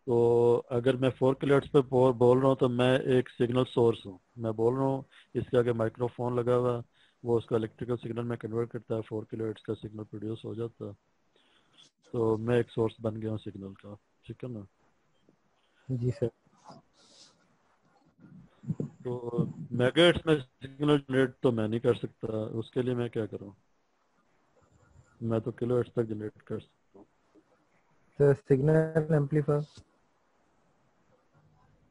तो अगर मैं 4 किलोहर्ट्ज पे बोल रहा हूँ तो मैं एक सिग्नल सोर्स हूँ, मैं बोल रहा हूँ, इसके आगे माइक्रोफोन लगा हुआ है, वो उसका इलेक्ट्रिकल सिग्नल में कन्वर्ट करता है, 4 किलोहर्ट्ज का सिग्नल प्रोड्यूस हो जाता है। तो मैं एक सोर्स बन गया हूँ सिग्नल का। ठीक है ना? जी सर। तो मेगाहर्ट्ज में सिग्नल जनरेट तो मैं नहीं कर सकता, उसके लिए मैं क्या करूँ? मैं तो किलोहर्ट्ज तक जनरेट कर सकता हूँ। Sir signal amplifier.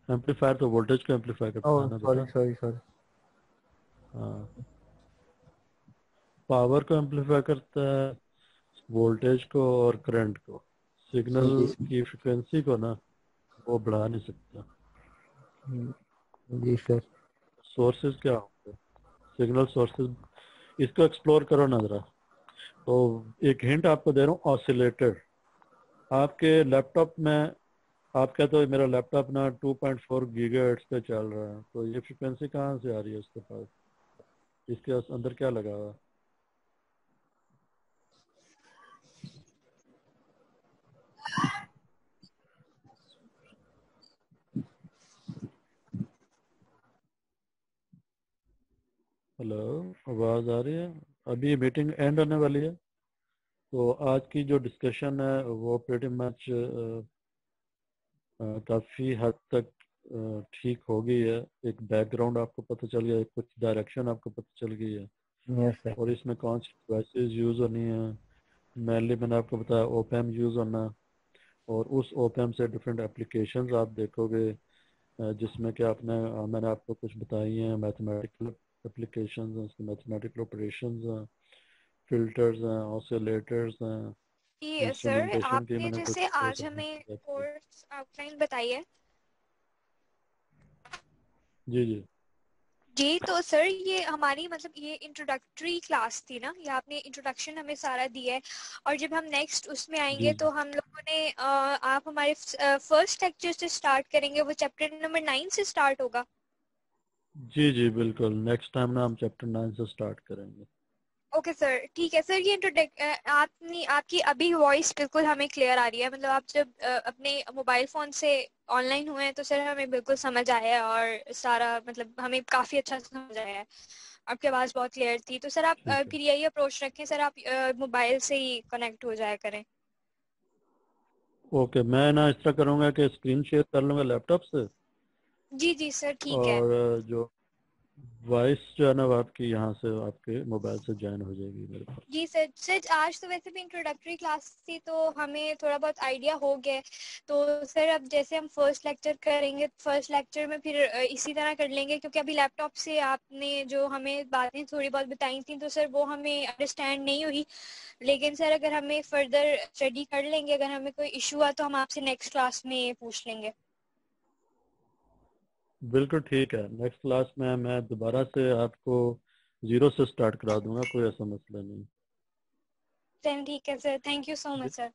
एम्पलीफायर तो वोल्टेज को एम्पलीफाई करता ओह है ना सॉरी बेटा। Sorry sorry. हाँ, पावर को एम्पलीफाई करता है, वोल्टेज को और करंट को। सिग्नल जी की फ्रिक्वेंसी को ना वो बढ़ा नहीं सकता। जी सर। सोर्सेज क्या होंगे, सिग्नल सोर्सेज, इसको एक्सप्लोर करो ना जरा। तो एक हिंट आपको दे रहा हूँ, ऑसिलेटर। आपके लैपटॉप में आप कहते हो मेरा लैपटॉप ना 2.4 गीगाहर्ट्ज पे चल रहा है, तो ये फ्रिक्वेंसी कहाँ से आ रही है उसके पास? इसके अंदर क्या लगा हुआ है? हेलो, आवाज आ रही है? अभी मीटिंग एंड होने वाली है, तो आज की जो डिस्कशन है वो प्रीटी मच काफ़ी हद तक ठीक हो गई है। एक बैकग्राउंड आपको पता चल गया है, कुछ डायरेक्शन आपको पता चल गई है, यस सर। और इसमें कौन सी डिवाइसेस यूज़ होनी है। मेनली मैंने आपको बताया ओपैम यूज़ होना, और उस ओपैम से डिफरेंट एप्लीकेशंस आप देखोगे जिसमें कि मैंने आपको कुछ बताई हैं, मैथमेटिकल एप्लीकेशंस हैं, उसके मैथमेटिकल ऑपरेशंस हैं, फिल्टर्स हैं, ऑसिलेटर्स हैं, जी सर, इंस्ट्रूमेंटेशन की आपने मैंने कुछ जैसे आज हमें सब्जेक्ट की। कोर्स आउटलाइन बताई है। जी जी। जी तो सर ये हमारी मतलब ये इंट्रोडक्टरी क्लास थी ना, ये आपने इंट्रोडक्शन हमें सारा दिया है, और जब हम नेक्स्ट उसमें आएंगे जी तो हम लोगों ने आप हमारे फर्स्ट लेक्चर से स्टार्ट करेंगे, वो चैप्टर नंबर 9 से स्टार्ट होगा। जी जी बिल्कुल, नेक्स्ट टाइम ना हम चैप्टर 9 से स्टार्ट करेंगे। ओके सर, ठीक है सर। ये आपने आपकी अभी वॉइस बिल्कुल हमें क्लियर आ रही है, मतलब आप जब अपने मोबाइल फ़ोन से ऑनलाइन हुए हैं तो सर हमें बिल्कुल समझ आया है, और सारा मतलब हमें काफ़ी अच्छा समझ आया है। आपकी आवाज़ बहुत क्लियर थी। तो सर आप ठीक है, फिर यही अप्रोच रखें सर, आप मोबाइल से ही कनेक्ट हो जाया करें। ओके। मैं ना इस तरह करूँगा कि स्क्रीन शेयर कर लूँगा लैपटॉप से, जी जी सर, ठीक है। और जो वॉइस जो है ना वो आपकी यहाँ से आपके मोबाइल से ज्वाइन हो जाएगी मेरे पास। जी सर। सर आज तो वैसे भी इंट्रोडक्टरी क्लास थी तो हमें थोड़ा बहुत आइडिया हो गया है। तो सर अब जैसे हम फर्स्ट लेक्चर करेंगे, फर्स्ट लेक्चर में फिर इसी तरह कर लेंगे, क्योंकि अभी लैपटॉप से आपने जो हमें बातें थोड़ी बहुत बताई थी तो सर वो हमें अंडरस्टैंड नहीं हुई। लेकिन सर अगर हमें फर्दर स्टडी कर लेंगे, अगर हमें कोई इशू हुआ तो हम आपसे नेक्स्ट क्लास में पूछ लेंगे। बिल्कुल ठीक है, नेक्स्ट क्लास में मैं दोबारा से आपको 0 से स्टार्ट करा दूंगा, कोई ऐसा मसला नहीं। देन ठीक है sir, thank you so much sir.